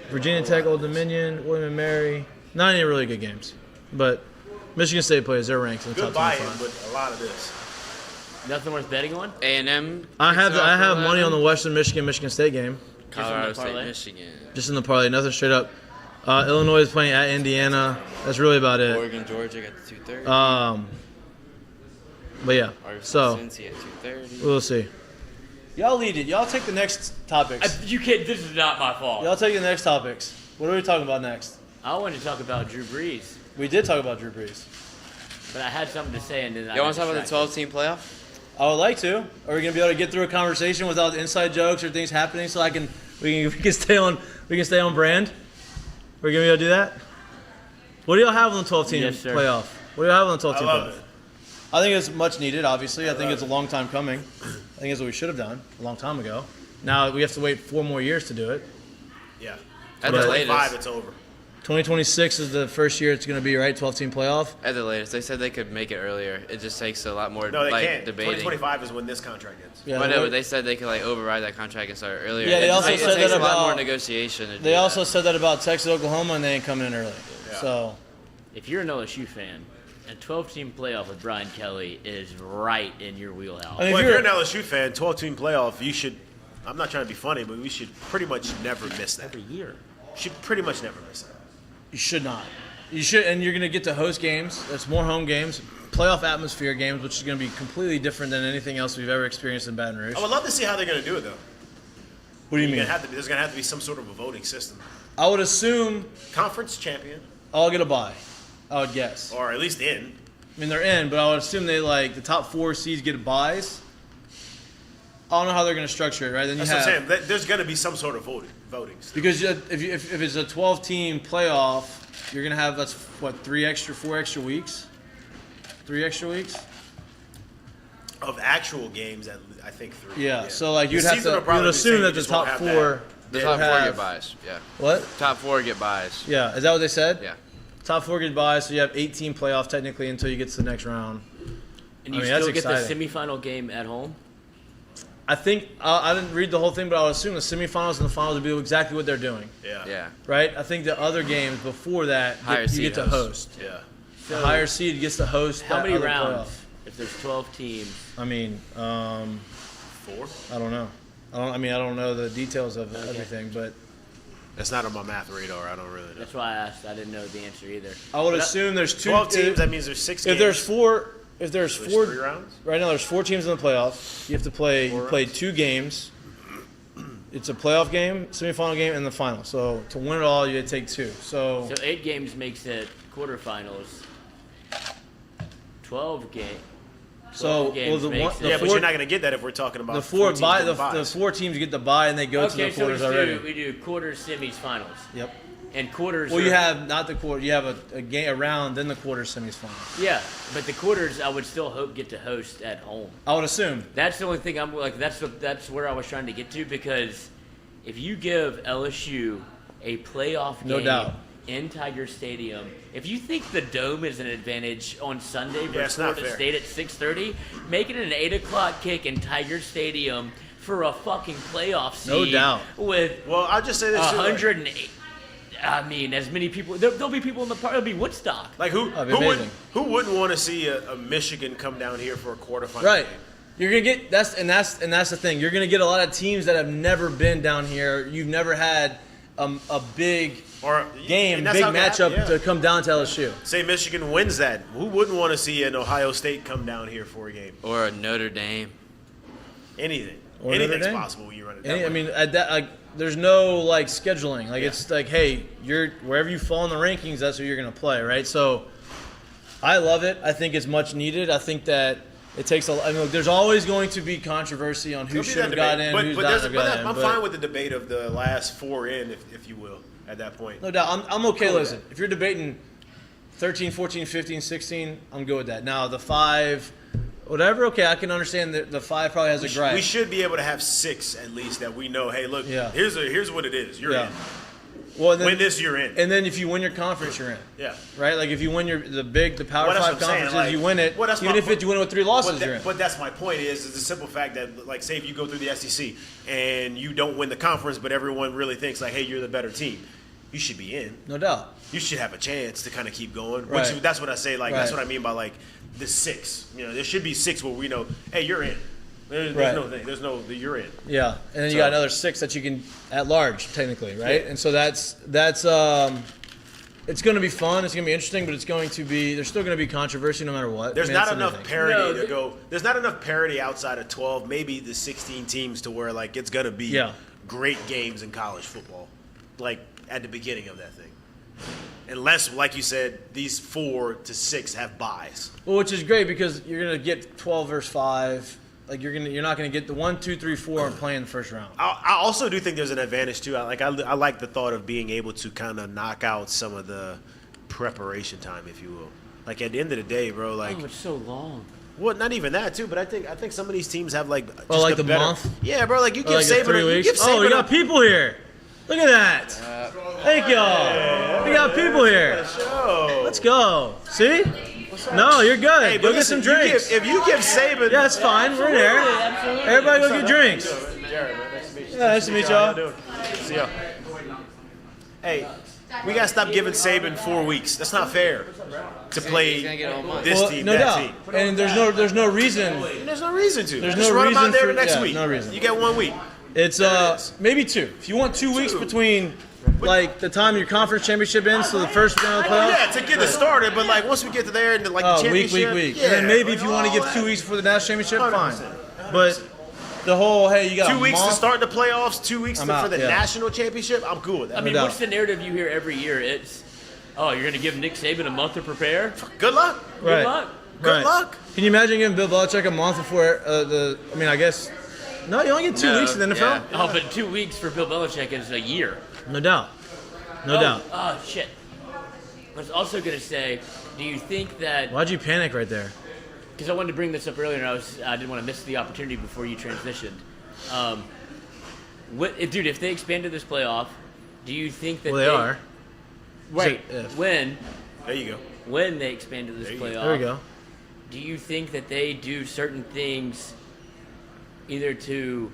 Virginia Tech, Old Dominion, William and Mary. Not any really good games, but Michigan State plays. They're ranked in the Good top buy-in, 25. but a lot of this. Nothing worth betting on? A&M. I have money on the Western Michigan State game, Colorado Just on the State, parlay? Michigan, just in the parlay. Nothing straight up. Illinois is playing at Indiana. That's really about it. Oregon, Georgia got the 2:30. But yeah, so Cincy at 2:30. we'll see. Y'all lead it. Y'all take the next topics. You can't. This is not my fault. Y'all take the next topics. What are we talking about next? I wanted to talk about Drew Brees, We did talk about Drew Brees. but I had something to say, and then Y'all want to talk about the 12-team playoff? I would like to. Are we gonna be able to get through a conversation without inside jokes or things happening, so we can stay on brand? We're gonna be able to do that. What do y'all have on the 12-team Yes, sir. playoff? What do y'all have on the I 12-team love playoff? it. I think it's much needed. Obviously, I think it's a long time coming. I think it's what we should have done a long time ago. Now we have to wait 4 more years to do it. Yeah. At the 25, latest. it's over. 2026 is the first year it's going to be, right? 12-team playoff. At the latest. They said they could make it earlier. It just takes a lot more No, they can't. debating. 2025 is when this contract ends. Yeah, I know, but they said they could override that contract and start earlier. Yeah, they It also just said takes that a lot more about- negotiation. to do They that. also said that about Texas, Oklahoma, and they ain't coming in early. Yeah. So If you're an LSU fan, a 12-team playoff with Brian Kelly is right in your wheelhouse. I mean, Well, if if you're, you're an LSU fan, 12-team playoff, you should. I'm not trying to be funny, but we should pretty much never miss that. Every year. Should pretty much never miss that. you should not. You should, and you're going to get to host games. That's more home games, playoff atmosphere games, which is going to be completely different than anything else we've ever experienced in Baton Rouge. I would love to see how they're going to do it, though. What do you mean? There's gonna have to be some sort of a voting system. I would assume Conference champion, I'll get a bye. I would guess. or at least in. I mean, they're in, but I would assume they the top 4 seeds get buys. I don't know how they're going to structure it, right? Then That's what I'm saying. There's gonna be some sort of voting. Because if it's a 12-team playoff, you're going to have 4 extra weeks. 3 extra weeks. Of actual games, I think 3. Yeah. So you'd The have season to will probably you'd be assume saying that you the just won't top have 4. The top 4 get buys. Yeah. What? Top 4 get buys. Yeah. Is that what they said? Yeah. Top 4 get buys, so you have 18 playoff technically until you get to the next round. And you that's still get the exciting. semifinal game at home? I think I didn't read the whole thing, but I would assume the semifinals and the finals would be exactly what they're doing, Yeah. right? I think the other games before that, Higher you seed get to host. Yeah. The higher seed gets to host. How that many other rounds? playoff. If there's 12 teams. I mean, 4. I don't know. I don't know the details of everything, but That's not on my math radar. I don't really know. That's why I asked. I didn't know the answer either. I would assume there's 12 teams. That means there's 6 games. If there's 4, There's 4 3 rounds. right now, there's 4 teams in the playoffs. You have to play. You play 2 games. It's a playoff game, semifinal game, and the final. So to win it all, you take 2. So 8 games makes it quarterfinals. 12 games. So games makes it. Yeah, but 4 you're not going to get that if we're talking about the 4 teams bye getting the buys. 4 teams get the bye and they go to the Okay, so quarters already. we do quarters, semis, finals. Yep. And quarters. Well, are- you have not the quarter. You have a round, then the quarters, semis, finals. Yeah, but the quarters I would still hope get to host at home. I would assume. That's the only thing I'm like. That's where I was trying to get to, because if you give LSU a playoff No game doubt. in Tiger Stadium, if you think the Dome is an advantage on Sunday it's versus not Florida fair. State at 6:30, make it an 8:00 kick in Tiger Stadium for a fucking playoff seed. No doubt. With Well, I'll just say this too. 108. I mean, as many people. There'll be people in the park. It'll be Woodstock. Like who That'd be amazing. wouldn't want to see a Michigan come down here for a quarterfinal Right. game? You're gonna get that's the thing. You're gonna get a lot of teams that have never been down here. You've never had a big Or game, and that's big how it matchup happened, yeah. to come down to LSU. Say Michigan wins that. Who wouldn't want to see an Ohio State come down here for a game? Or a Notre Dame. Anything. Or Notre Anything's Dame. possible when you run it that way. I mean, at that there's no scheduling. It's like, hey, you're wherever you fall in the rankings, that's who you're gonna play, right? So, I love it. I think it's much needed. I think that it takes a. I mean, there's always going to be controversy on who There'll be should that have debate. got in, But who's but not there's- have but got that- in. I'm but fine with the debate of the last 4 in, if you will, at that point. no doubt, I'm okay. Cool with Listen, if you're debating 13, 14, 15, 16, I'm good with that. Now the 5, whatever. Okay, I can understand that the 5 probably has a gripe. We should be able to have 6 at least that we know. Hey, look, Yeah. here's what it is. You're Yeah. in. Well, and then, Win this, you're in. and then if you win your conference, you're in. Yeah. Right? Like if you win the Power Well, that's 5 what I'm saying, conferences, like- you win it. well, that's Even my if point. you win it with 3 losses, But, you're in. but that's my point is the simple fact that, like, say if you go through the SEC and you don't win the conference, but everyone really thinks, like, hey, you're the better team, you should be in. No doubt. You should have a chance to kind of keep going. Right. Which that's what I say. Like that's Right. what I mean by like the 6. You know, there should be 6 where we know, hey, you're in. There's Right. no thing. There's no you're in. Yeah, and then you So- got another 6 that you can at large technically, right? Yeah. And so that's it's going to be fun. It's going to be interesting, but there's still going to be controversy no matter what. There's I mean, not it's enough anything. parity No, to go. There's not enough parity outside of 12, maybe the 16 teams to where like it's gonna be Yeah. great games in college football, like at the beginning of that thing. Unless, like you said, these 4 to 6 have buys. Well, which is great because you're going to get 12 versus 5. Like you're not going to get the 1, 2, 3, 4 and play in the first round. I also do think there's an advantage too. I like the thought of being able to kind of knock out some of the preparation time, if you will. Like at the end of the day, bro. Like, Oh, it's so long. well, not even that too. But I think some of these teams have like just like a the better, month? Yeah, bro. Like you give Like the Saban, 3 you weeks. give Saban. Oh, we got people here. Look at that. Thank y'all. We got people here. Show. Let's go. See? No, you're good. Hey, Go but get listen, some drinks. if you give Saban, Yeah, it's fine. We're in there. Absolutely. Everybody go get drinks. Jared, man, nice to meet you. Yeah, nice to meet How y'all. doing? See y'all. Hey, we gotta stop giving Saban 4 weeks. That's not fair to play He's gonna get a whole month. this Well, team, no that doubt. team. And there's no reason. There's no reason to. There's Just no run them out reason there for- the next yeah, week. no reason. You get 1 week. It's There it is. maybe 2. If you want 2 weeks 2. between like the time your conference championship ends to the first round of the playoffs. Yeah, to get it started, but like once we get to there and like the Oh, week, championship, week. yeah, And then maybe like, if you want to all give that. 2 weeks before the national championship, fine. 100%. But the whole, hey, you got 2 weeks to month. start the playoffs, 2 weeks I'm out, for the yeah. national championship, I'm cool with that. I mean, doubt. what's the narrative you hear every year? It's, oh, you're going to give Nick Saban a month to prepare? Good luck. Right. Good luck. Good luck. Can you imagine giving Bill Belichick a month before I guess. No, you only get 2 weeks in the NFL. yeah. Oh, but 2 weeks for Bill Belichick is a year. No doubt. No doubt. Oh, shit. I was also going to say, do you think that... Why'd you panic right there? Because I wanted to bring this up earlier, and I didn't want to miss the opportunity before you transitioned. Dude, if they expanded this playoff, do you think that Well, they are. Right. If. When There you go. they expanded this playoff, There we go. do you think that they do certain things either to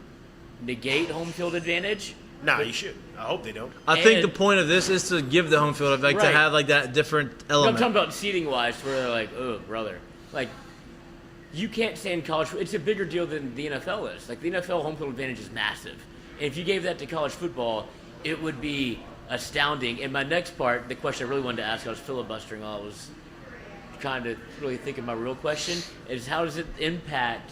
negate home field advantage? Nah, you should. I hope they don't. I think the And- point of this is to give the home field, like to Right. have like that different No, I'm element. talking about seating wise, where they're like, oh, brother. Like, you can't say in college, it's a bigger deal than the NFL is. Like, the NFL home field advantage is massive. And if you gave that to college football, it would be astounding. And my next part, the question I really wanted to ask, I was filibustering while I was trying to really think of my real question, is how does it impact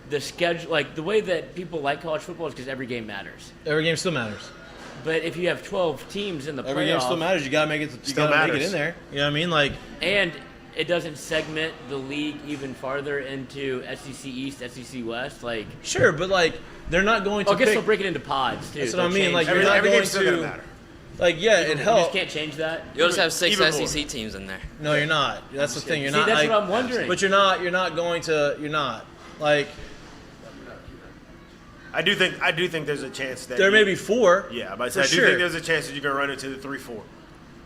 the schedule? Like, the way that people like college football is because every game matters. Every game still matters. But if you have 12 teams in the Every game still playoff, matters. You gotta make it. You Still gotta make it matters. in there. You know what I mean? Like, and it doesn't segment the league even farther into SEC East, SEC West, like. sure, but like they're not going to. I guess pick, they'll break it into pods too. That's what I They'll mean, change like, it. you're not Every going game's still to- gonna matter. like, yeah, it You just helps. can't change that. You'll just have 6 Even more. SEC teams in there. No, you're not. That's the thing. You're See, not. that's like, what I'm wondering. But you're not. You're not going to. You're not. Like, I do think there's a chance that there may be 4. Yeah, but for I do sure. think there's a chance that you're gonna run into the 3-4,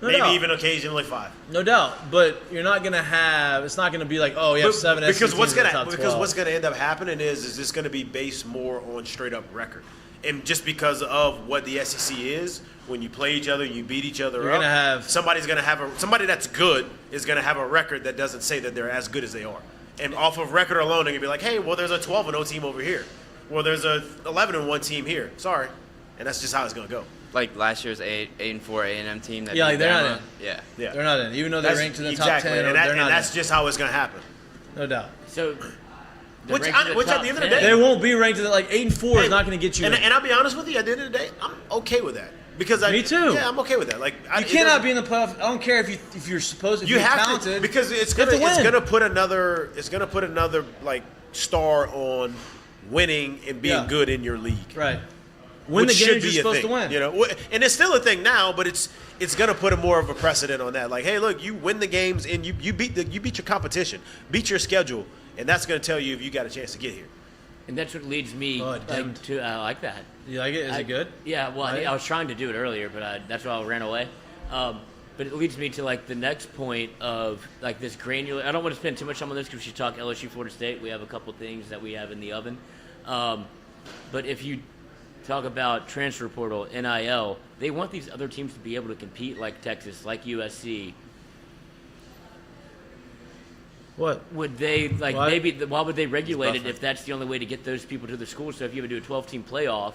No maybe doubt. even occasionally 5. No doubt, but you're not gonna have. It's not gonna be like, oh, you have 7 SEC because teams what's in the gonna top because 12. what's gonna end up happening is this gonna be based more on straight up record, and just because of what the SEC is, when you play each other, you beat each other You're up. gonna have- somebody that's good is gonna have a record that doesn't say that they're as good as they are, and off of record alone, they're gonna be like, hey, well, there's a 12-0 team over here, well, there's a 11-1 team here. Sorry, and that's just how it's gonna go. Like last year's 8-4 A&M team. That Yeah, beat like, they're not Bama. in. Yeah. Yeah, They're not in, even though they're ranked in the top 10. and, Or that- they're and not that's in. just how it's gonna happen. No doubt. So, the Which rank in at top the end of the 10 day- They won't be ranked at like 8 and 4 is Hey, not going to get you. And, in. and I'll be honest with you, at the end of the day, I'm okay with that because Me too. Yeah, I'm okay with that. Like You cannot be in the playoff. I don't care if you're supposed. If You you're have talented, to because it's you have gonna to win. put another like star on winning and being Yeah. good in your league. right. Win the Which games should you're be a supposed thing, to win. you know. And it's still a thing now, but it's gonna put a more of a precedent on that. Like, hey, look, you win the games and you beat your competition, beat your schedule, and that's gonna tell you if you got a chance to get here. and that's what leads me Oh, damn. like, to. I like that. You like it? Is it good? Yeah, well, Right? I was trying to do it earlier, but that's why I ran away. But it leads me to like the next point of like this granular. I don't want to spend too much time on this because we should talk LSU, Florida State. We have a couple things that we have in the oven. But if you talk about transfer portal, NIL, they want these other teams to be able to compete like Texas, like USC. What? Would they like What? maybe? Why would they regulate it Buffer. if that's the only way to get those people to the school? So if you would do a 12-team playoff,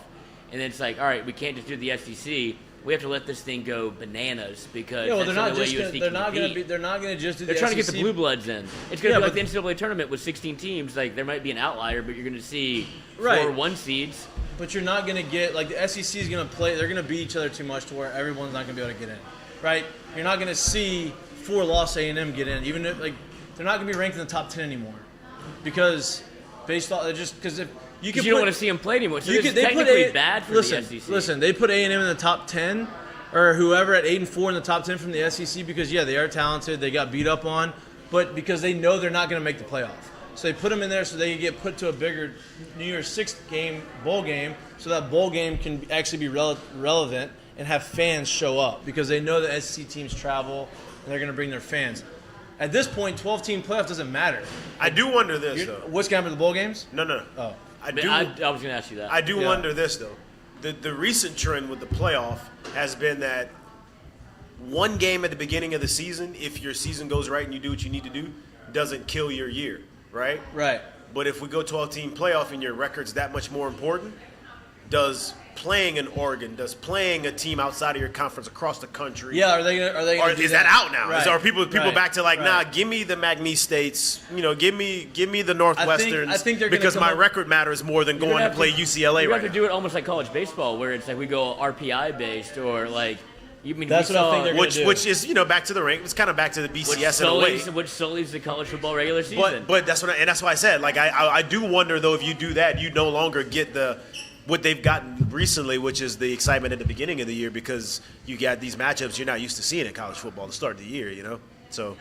and then it's like, all right, we can't just do the SEC. We have to let this thing go bananas because Yeah, well, that's they're the not only way just. USC They're can not going to compete. be. They're not going to just do. They're the trying to get SEC. the blue bloods in. It's going Yeah, to be like but- the NCAA tournament with 16 teams. Like there might be an outlier, but you're going to see Right. 4 1 seeds. But you're not going to get like the SEC is going to play. They're going to beat each other too much to where everyone's not going to be able to get in, right? You're not going to see 4 loss A&M get in, even if like they're not going to be ranked in the top 10 anymore, because based on just because if you can You don't want to see them play anymore. So you it's could, they put technically bad for listen, the SEC. Listen, they put A&M in the top 10 or whoever at 8 and 4 in the top 10 from the SEC because yeah, they are talented. They got beat up on, but because they know they're not going to make the playoff. So they put them in there so they can get put to a bigger New Year's 6th game, bowl game, so that bowl game can actually be relevant and have fans show up because they know the SEC teams travel and they're going to bring their fans. At this point, 12-team playoff doesn't matter. I do wonder this though. What's going to happen to the bowl games? No. Oh. I But do. I was going to ask you that. I do Yeah. wonder this though. The recent trend with the playoff has been that one game at the beginning of the season, if your season goes right and you do what you need to do, doesn't kill your year, right? Right. But if we go 12-team playoff and your record's that much more important, does playing in Oregon? Does playing a team outside of your conference across the country? Yeah, are they gonna Is that out now? Right. Are people back to like, right. nah, give me the McNeese states, give me the Northwesterns, I think they're gonna because come my up- record matters more than going to play UCLA You right have to now. do it almost like college baseball, where it's like we go RPI based, or like That's what I think they're gonna do. Which is back to the rank. It's kind of back to the BCS in a way. Which sullies the college football regular season. But that's that's why I said, like, I do wonder though, if you do that, you no longer get what they've gotten recently, which is the excitement at the beginning of the year, because you got these matchups you're not used to seeing in college football to start the year, So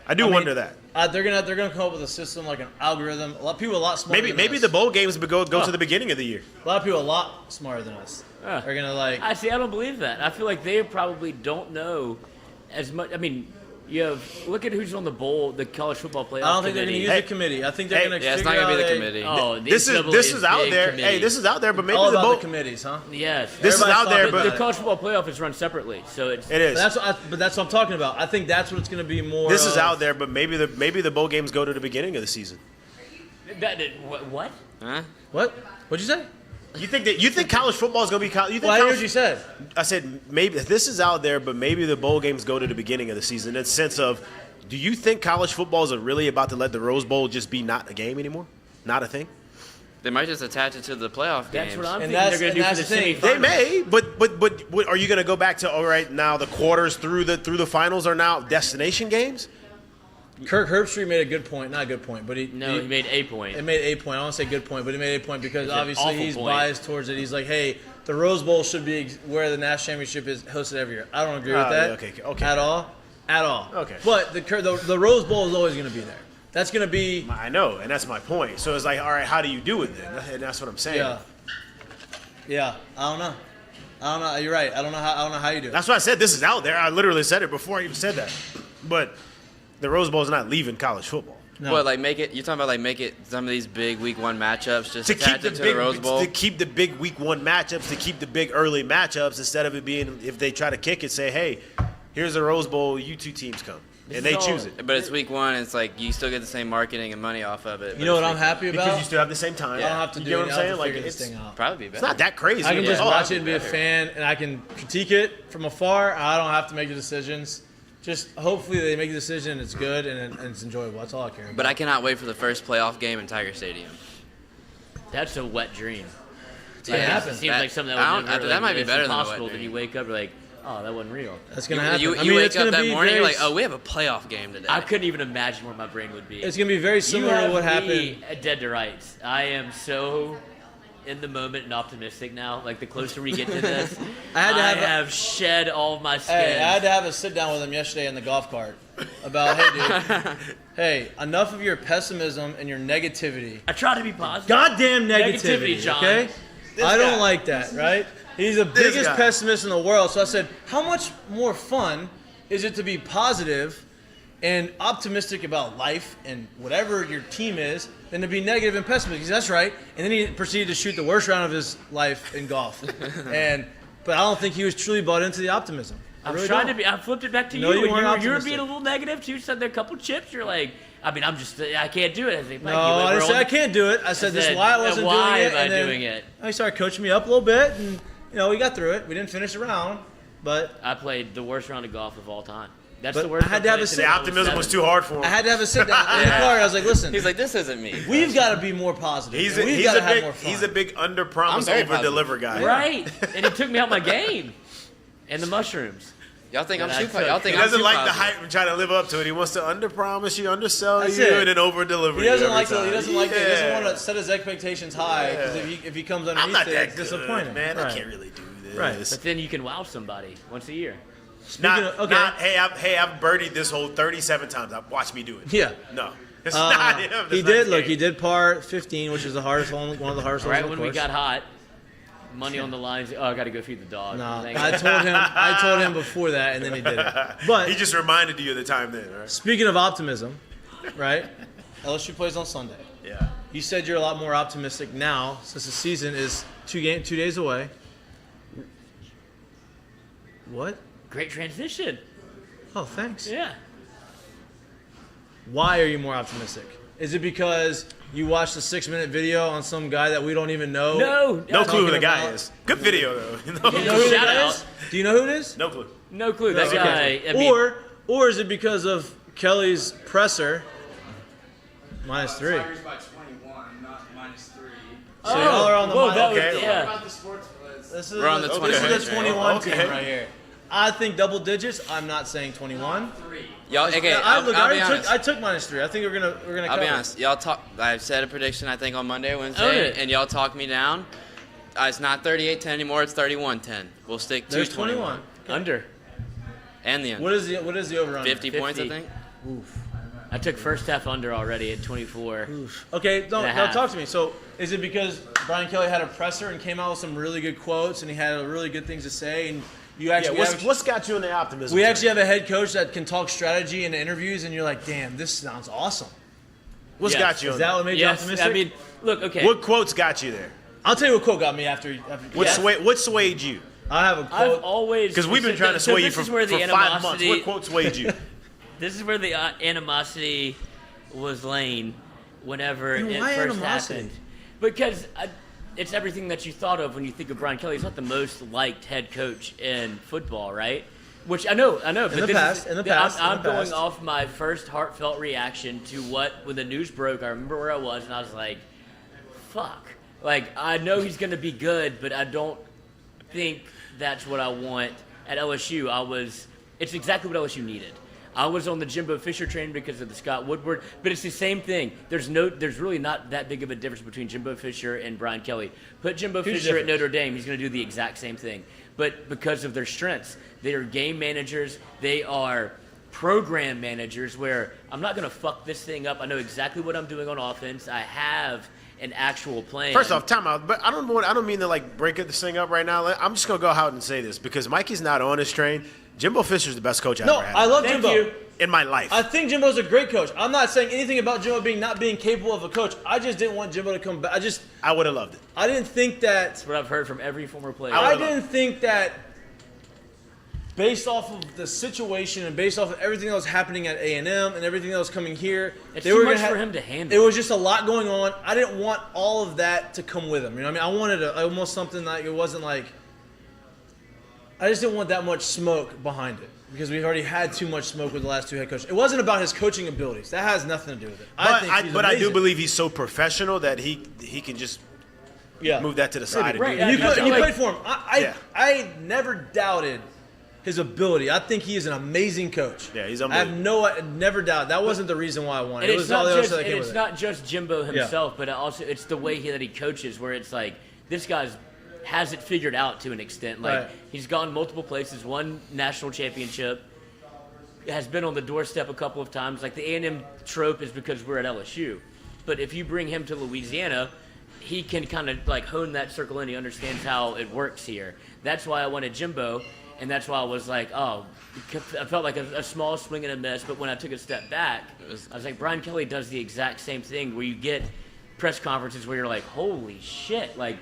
I wonder that. They're gonna come up with a system, like an algorithm. A lot of people a lot smarter. Maybe the bowl games would go to the beginning of the year. A lot of people a lot smarter than us are gonna like. I don't believe that. I feel like they probably don't know as much. I mean, look at who's on the college football playoff. I don't think they're gonna committee. use a committee. I think they're gonna. Yeah, it's not figure gonna be out the a- committee. Oh, the This NCAA is out big there. committee. Hey, this is out there, but maybe all the about bowl. the committees, huh? Yes. This is Everybody's out there, talking the but college football playoff is run separately, so it's. it is. But that's what I'm talking about. I think that's what it's gonna be more. This is of. out there, but maybe the bowl games go to the beginning of the season. What? Huh? What? What'd you say? You think college football is going to be college? Well, I heard what you said. I said maybe this is out there, but maybe the bowl games go to the beginning of the season. In the sense of, do you think college football is really about to let the Rose Bowl just be not a game anymore, not a thing? They might just attach it to the playoff games. That's what I'm And thinking they're that's- going to do and for the that's the thing. semifinals. They may, but what, are you going to go back to? All right, now the quarters through the finals are now destination games. Kirk Herbstreit made a good point. Not a good point, but he made a point. It made a point. I don't want to say good point, but he made a point because It's an obviously awful he's point. biased towards it. He's like, hey, the Rose Bowl should be where the national championship is hosted every year. I don't agree with that okay. at all. Okay. But the Rose Bowl is always going to be there. That's going to be. I know, and that's my point. So it's like, all right, how do you do it then? And that's what I'm saying. Yeah. I don't know. You're right. I don't know how you do it. That's why I said this is out there. I literally said it before I even said that. But the Rose Bowl is not leaving college football. No. What, like make it? You're talking about like make it some of these big Week 1 matchups just To attach keep the it to the Rose Bowl. to keep the big Week 1 matchups, to keep the big early matchups, instead of it being, if they try to kick it, say, hey, here's a Rose Bowl, you two teams come, and they choose it. But it's Week 1. It's like you still get the same marketing and money off of it. You know what I'm happy about? Because you still have the same time. I don't have to You do get it. what I'm I don't saying? have to Like, figure this it's thing out. Probably be better. it's not that crazy. I can just Oh, watch it and be a fan, and I can critique it from afar. I don't have to make the decisions. Just hopefully they make a decision and it's good and it's enjoyable. That's all I care about. But I cannot wait for the first playoff game in Tiger Stadium. That's a wet dream. It happens. It seems like something I that don't- would never, that might be it's better than a wet impossible. dream. Then you wake up, you're like, oh, that wasn't real. That's gonna happen. You I mean, wake it's up gonna that be morning, very, you're like, oh, we have a playoff game today. I couldn't even imagine where my brain would be. It's gonna be very similar to what happened. Dead to rights. I am so in the moment and optimistic now. Like the closer we get to this, I had to have shed all of my skin. Hey, I had to have a sit down with him yesterday in the golf cart about, hey, dude, hey, enough of your pessimism and your negativity. I try to be positive. Goddamn negativity, Negativity, John. okay? I guy. don't like that, right? He's the biggest guy. pessimist in the world. So I said, how much more fun is it to be positive and optimistic about life and whatever your team is than to be negative and pessimistic? He said, that's right. And then he proceeded to shoot the worst round of his life in golf. But I don't think he was truly bought into the optimism. I I'm really trying don't. to be. I flipped it back to No, you. you weren't and you were optimistic. being a little negative too. You said there are a couple chips. You're like, I mean, I can't do it. I think, No, I didn't say I can't do it. I said this is why I wasn't why doing it. am I and then doing it? He started coaching me up a little bit, and we got through it. We didn't finish the round, but I played the worst round of golf of all time. That's But the worst. I had to have played a since sit- The I was optimism was 7. too hard for him. I had to have a sit down in the car. I was like, listen, He's like, this isn't me. we've got to be more positive. He's and we've he's got to a have big more fun. he's a big under I'm promise very over positive. deliver guy. Right, and it took me out my game. And the mushrooms. Y'all think I'm And too I positive? Y'all took- think He I'm doesn't too like the positive. hype and try to live up to it. He wants to under promise you, undersell That's you, it. and then over deliver. He doesn't like to. He doesn't like. He doesn't want to set his expectations high because if he comes I'm underneath not it, that it's good, disappointing. man. I Right. can't really do this. Right. But then you can wow somebody once a year. Hey, I've birdied this hole 37 times. Watch me do it. Yeah. No, it's not him. That's He not did his look. game. He did par 15, which is the hardest one. One of the hardest Right holes. when of we course. got hot, money on the lines. Oh, I got to go feed the dog. No, Thank I you. told him before that, and then he did it. But He just reminded you of the time then, right? speaking of optimism, right? LSU plays on Sunday. Yeah. You said you're a lot more optimistic now since the season is 2 days away. What? Great transition. Oh, thanks. Yeah. Why are you more optimistic? Is it because you watch the 6-minute video on some guy that we don't even know. No clue who the guy is. Good video though. Do you know who it is? Do you know who it is? No clue. No clue. That guy. I mean, or is it because of Kelly's presser? -3. Tigers by 21, not -3. So y'all are on the yeah. About the sports blitz. We're on the 21 This is the 21 team Okay. right here. I think double digits. I'm not saying 21. Y'all, okay, I'll be honest. I took -3. I think we're gonna. I'll cover. be honest. Y'all talk. I said a prediction I think on Monday or Wednesday, Okay. and y'all talked me down. It's not 38-10 anymore. It's 31-10. We'll stick to There's 21. Under. And the end. What is the over under? 50 points, I 50. think. I took first half under already at 24. Okay, And a now half. talk to me. So, is it because Brian Kelly had a presser and came out with some really good quotes and he had really good things to say, and you actually What's got you in the optimism? we actually have a head coach that can talk strategy in interviews, and you're like, damn, this sounds awesome. What's Yes. got you? Is On that what made you Yes, optimistic? I mean, look, okay. What quotes got you there? I'll tell you what quote got me after. What swayed you? I have a I've quote. always Because we've been trying to so sway you this for is where the 5 months. animosity- What quote swayed you? This is where the animosity was laying whenever And it why first animosity? happened. Because it's everything that you thought of when you think of Brian Kelly. He's not the most liked head coach in football, right? Which I know. But the this past, is, in the past, I'm in the going past. off my first heartfelt reaction to when the news broke. I remember where I was, and I was like, "Fuck!" Like I know he's going to be good, but I don't think that's what I want at LSU. It's exactly what LSU needed. I was on the Jimbo Fisher train because of the Scott Woodward, but it's the same thing. There's really not that big of a difference between Jimbo Fisher and Brian Kelly. Put Jimbo Fisher at Notre Dame, he's going to do the exact same thing. But because of their strengths, they are game managers, they are program managers where I'm not going to fuck this thing up. I know exactly what I'm doing on offense. I have an actual plan. First off, time out. But I don't mean to like break this thing up right now. I'm just gonna go out and say this because Mikey's not on this train. Jimbo Fisher's the best coach I've No, ever had. I love Thank Jimbo. you. in my life. I think Jimbo's a great coach. I'm not saying anything about Jimbo not being capable of a coach. I just didn't want Jimbo to come back. I would have loved it. I didn't think that. That's what I've heard from every former player. I didn't think that based off of the situation and based off of everything that was happening at A&M and everything that was coming here, It's they too were much gonna for him to handle. It was just a lot going on. I didn't want all of that to come with him. You know what I mean? I wanted almost something like it wasn't like I just didn't want that much smoke behind it because we've already had too much smoke with the last two head coaches. It wasn't about his coaching abilities. That has nothing to do with it. But I do believe he's so professional that he can just move that to the side. Right, And do yeah, his You job. played for him. I never doubted his ability. I think he is an amazing coach. Yeah, he's I have unbelievable. never doubted. That wasn't the reason why I wanted. And It was all the other stuff that came with it's it. not just Jimbo himself, but also it's the way that he coaches, where it's like this guy's has it figured out to an extent. Like Right. he's gone multiple places, won national championship, has been on the doorstep a couple of times. Like the A&M trope is because we're at LSU, but if you bring him to Louisiana, he can kind of like hone that circle in. He understands how it works here. That's why I wanted Jimbo. And that's why I was like, oh, I felt like a small swing and a miss. But when I took a step back, I was like, Brian Kelly does the exact same thing where you get press conferences where you're like, holy shit, like,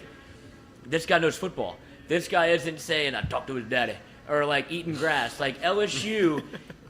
this guy knows football. This guy isn't saying, I talked to his daddy, or like eating grass. Like LSU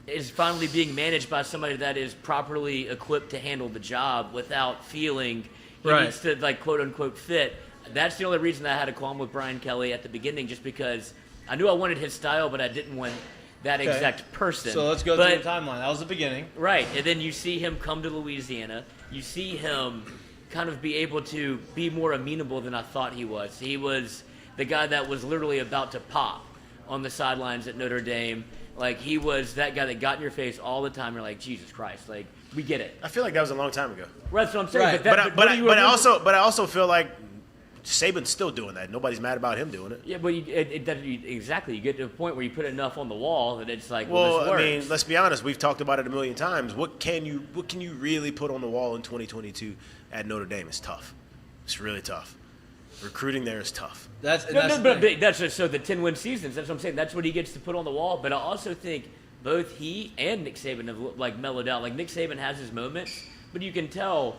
is finally being managed by somebody that is properly equipped to handle the job without feeling he needs to, like, quote unquote, fit. That's the only reason I had a qualm with Brian Kelly at the beginning, just because I knew I wanted his style, but I didn't want that exact person. So let's go through the timeline. That was the beginning. Right, and then you see him come to Louisiana. You see him kind of be able to be more amenable than I thought he was. He was the guy that was literally about to pop on the sidelines at Notre Dame. Like, he was that guy that got in your face all the time. You're like, Jesus Christ, like, we get it. I feel like that was a long time ago. Right, that's what I'm saying. Right. But I also feel like Saban's still doing that. Nobody's mad about him doing it. Yeah, but exactly. You get to a point where you put enough on the wall that it's like, Well, this I works. mean, let's be honest. We've talked about it a million times. What can you really put on the wall in 2022 at Notre Dame? It's tough. It's really tough. Recruiting there is tough. That's But the that's just, so the 10-win seasons. That's what I'm saying. That's what he gets to put on the wall. But I also think both he and Nick Saban have like mellowed out. Like Nick Saban has his moments, but you can tell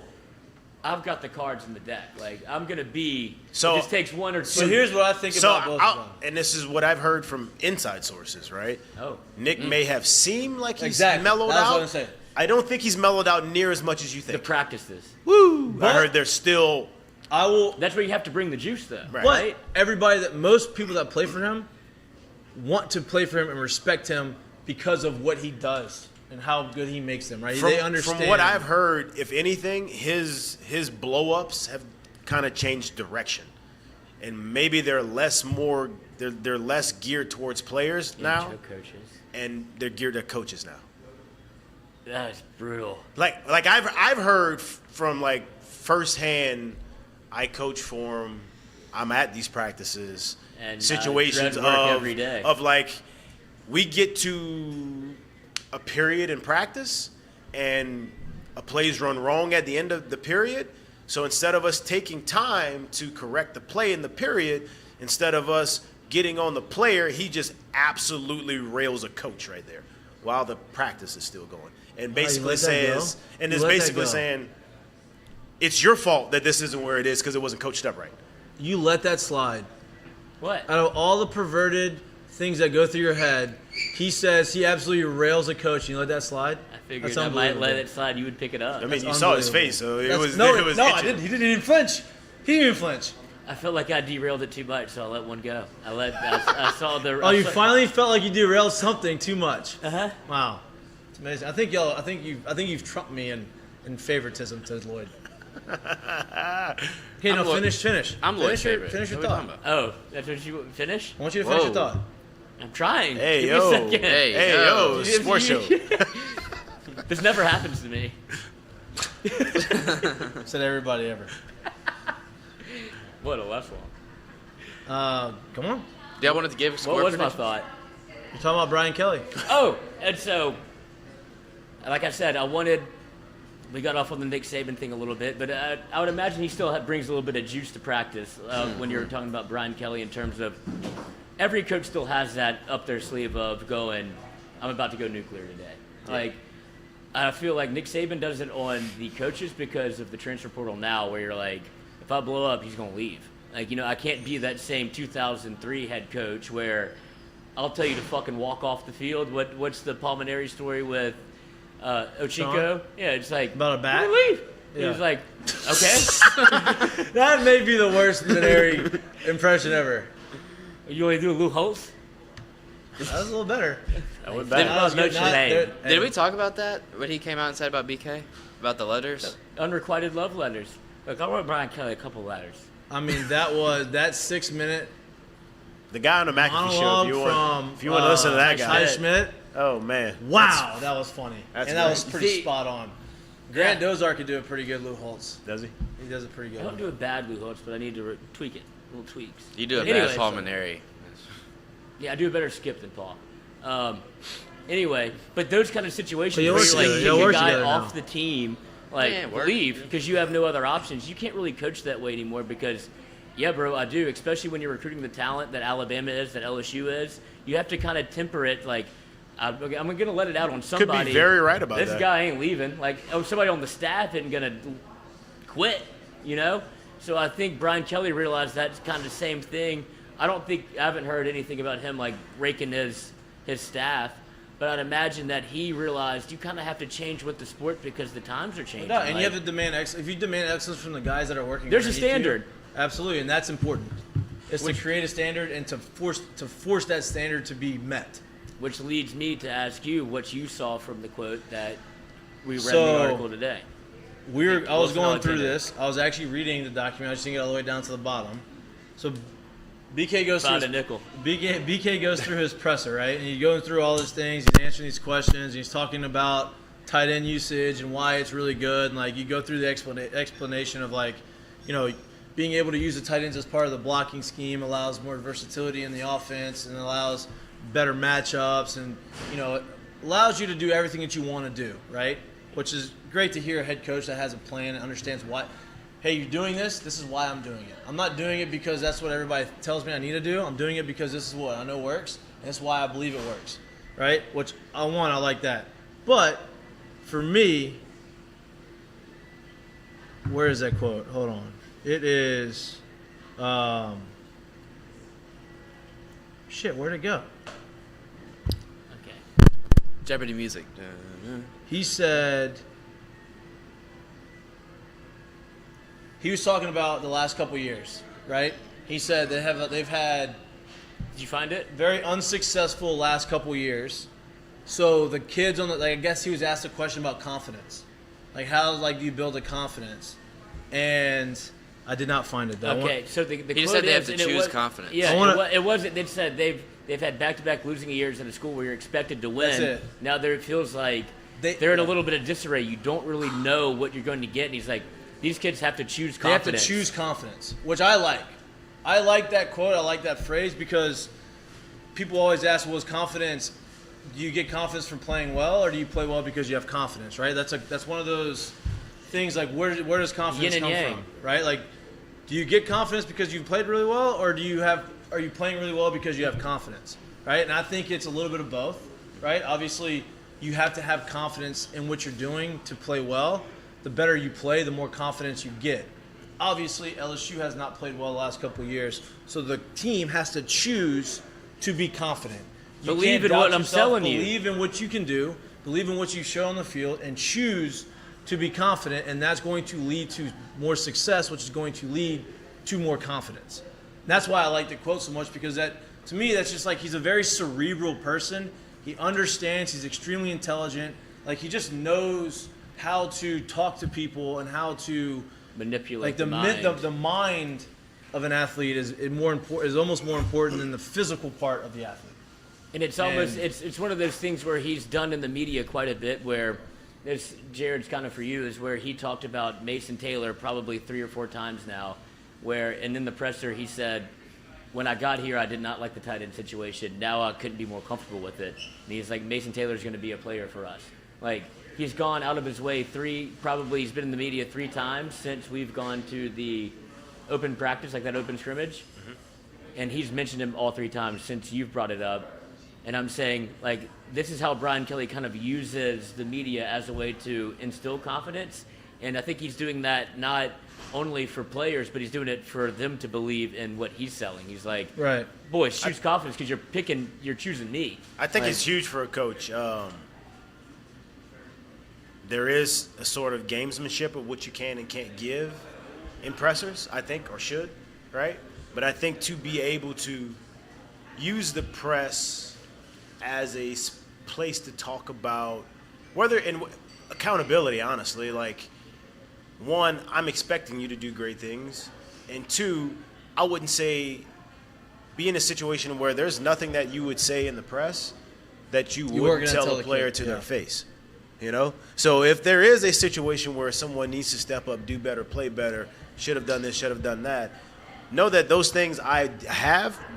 I've got the cards in the deck. Like I'm gonna be. So- it just takes one or two. So here's what I think about both of them. And this is what I've heard from inside sources, right? Oh. Nick may have seemed like he's Exactly. mellowed That's out. what I'm saying. I don't think he's mellowed out near as much as you The think. practices. Woo! I heard there's still. I will. That's where you have to bring the juice, though. Right. But most people that play for him want to play for him and respect him because of what he does and how good he makes them, right? They understand. From what I've heard, if anything, his blow-ups have kind of changed direction. And maybe they're less geared towards players now. Coaches. And they're geared at coaches now. That's brutal. Like I've heard from like firsthand. I coach for him. I'm at these practices. And situations dread work every day. of like we get to a period in practice and a play's run wrong at the end of the period. So instead of us taking time to correct the play in the period, instead of us getting on the player, he just absolutely rails a coach right there while the practice is still going. And basically saying it's your fault that this isn't where it is because it wasn't coached up right. You let that slide. What? Out of all the perverted things that go through your head, he says he absolutely rails a coach. And you let that slide? I figured That's I might let unbelievable. it slide. You would pick it up. I mean, That's you saw his unbelievable. face, so it That's- was no, it was I itching. didn't. He didn't even flinch. He didn't even flinch. I felt like I derailed it too much, so I let one go. I saw the. Oh, you finally felt like you derailed something too much. Uh-huh. Wow, it's amazing. I think you've trumped me in favoritism to Lloyd. Okay, no, finish. I'm Lloyd's favorite. Finish your What are we thought. talking Oh, that's what you finish? I want you to finish your Whoa. thought. I'm trying. Hey, Give yo. me a second. Hey, yo, Give sports show. This never happens to me. Said everybody ever. What a left one. Come on. Yeah, I wanted to give a What score was my prediction. thought? You're talking about Brian Kelly. Oh, and so, like I said, we got off on the Nick Saban thing a little bit, but I would imagine he still brings a little bit of juice to practice when you're talking about Brian Kelly in terms of every coach still has that up their sleeve of going, I'm about to go nuclear today. Like, I feel like Nick Saban does it on the coaches because of the transfer portal now where you're like, if I blow up, he's going to leave. Like, I can't be that same 2003 head coach where I'll tell you to fucking walk off the field. What's the Palmineri story with Ochiko? Sean? Yeah, it's like, About a bat? "You leave." He Yeah. was like, okay. That may be the worst Minari impression ever. You only do Lou Holtz? That was a little better. That was Did- bad. That was good. Notre Dame. Did we talk about that? What he came out and said about BK? About the letters? Unrequited love letters. Look, I wrote Brian Kelly a couple letters. I mean, that 6 minute The guy on the McAfee show. monologue If you want to listen to that Ty guy. Schmidt. Oh man. Wow, that was funny. that's And that great. was pretty See- spot on. Grant Yeah. Dozar could do a pretty good Lou Holtz. Does he? He does a pretty I good don't one. do a bad Lou Holtz, but I need to tweak it. Little tweaks. You do a Anyway, bad Palmineri. Yeah, I do a better skip than Paul. Anyway, but those kind of situations But you where work you like together. kick Y'all a work guy together off now. the team, like Yeah, work. leave because you have no other options. You can't really coach that way anymore because, yeah, bro, I do. Especially when you're recruiting the talent that Alabama is, that LSU is. You have to kind of temper it. Like, I'm gonna let it out on somebody. very right about this that. guy ain't leaving. Like, somebody on the staff isn't gonna quit. So I think Brian Kelly realized that's kind of the same thing. I haven't heard anything about him like raking his staff. But I'd imagine that he realized you kind of have to change with the sport because the times are changing. No, and you Like, have to demand excellence. If you demand excellence from the guys that are working, There's a underneath you, standard. absolutely, and that's important. It's to create a standard and to force that standard to be met. which leads me to ask you what you saw from the quote that we read in So- the article today. I was Wilson going through Alexander. this. I was actually reading the document. I just didn't get all the way down to the bottom. So BK goes Found a through nickel. BK goes through his presser, right? And he's going through all these things. He's answering these questions. And he's talking about tight end usage and why it's really good. And like you go through the explanation of like, being able to use the tight ends as part of the blocking scheme allows more versatility in the offense and allows better matchups and it allows you to do everything that you want to do, right? Which is great to hear a head coach that has a plan and understands why. Hey, you're doing this. This is why I'm doing it. I'm not doing it because that's what everybody tells me I need to do. I'm doing it because this is what I know works, and that's why I believe it works, right? Which I like that. But for me, where is that quote? Hold on. It is, shit, where'd it go? Okay. Jeopardy music. He said he was talking about the last couple years, right? He said they've had Did you find it? very unsuccessful last couple years. So the kids on the I guess he was asked a question about confidence, like how do you build a confidence, and I did not find it. Okay, so the He quote just said they have is, to and it choose was- confidence. Yeah, it wasn't. They said they've had back-to-back losing years in a school where you're expected to win. That's it. Now it feels like they're in a little bit of disarray. You don't really know what you're going to get. And he's like, these kids have to choose confidence. They have to choose confidence, which I like. I like that quote. I like that phrase because people always ask, well, is confidence, do you get confidence from playing well or do you play well because you have confidence, right? That's one of those things like where does confidence Yin and come yang. from, right? Like, do you get confidence because you've played really well or are you playing really well because you have confidence, right? And I think it's a little bit of both, right? Obviously, you have to have confidence in what you're doing to play well. The better you play, the more confidence you get. Obviously, LSU has not played well the last couple of years, so the team has to choose to be confident. You Believe can't in doubt what I'm yourself, selling you. Believe in what you can do. Believe in what you show on the field, and choose to be confident, and that's going to lead to more success, which is going to lead to more confidence. And that's why I like the quote so much, because that, to me, that's just like he's a very cerebral person. He understands. He's extremely intelligent. Like, he just knows how to talk to people and how to manipulate like the mind. the mind of an athlete is more important. Is almost more important than the physical part of the athlete. And it's almost it's one of those things where he's done in the media quite a bit where this Jared's kind of for you is where he talked about Mason Taylor probably 3 or 4 times now, and in the presser he said, when I got here I did not like the tight end situation. Now I couldn't be more comfortable with it. And he's like, Mason Taylor's going to be a player for us. Like, he's gone out of his way he's been in the media 3 times since we've gone to the open practice, like that open scrimmage. Mm-hmm. And he's mentioned him all 3 times since you've brought it up. And I'm saying, like, this is how Brian Kelly kind of uses the media as a way to instill confidence. And I think he's doing that not only for players, but he's doing it for them to believe in what he's selling. He's like, Right. boys, choose confidence because you're choosing me. I think it's huge for a coach. There is a sort of gamesmanship of what you can and can't give in pressers, I think, or should, right? But I think to be able to use the press as a place to talk about whether in accountability, honestly, like, one, I'm expecting you to do great things, and 2, I wouldn't say be in a situation where there's nothing that you would say in the press that you wouldn't tell the player to their face. You know? So if there is a situation where someone needs to step up, do better, play better, should have done this, should have done that, know that those things I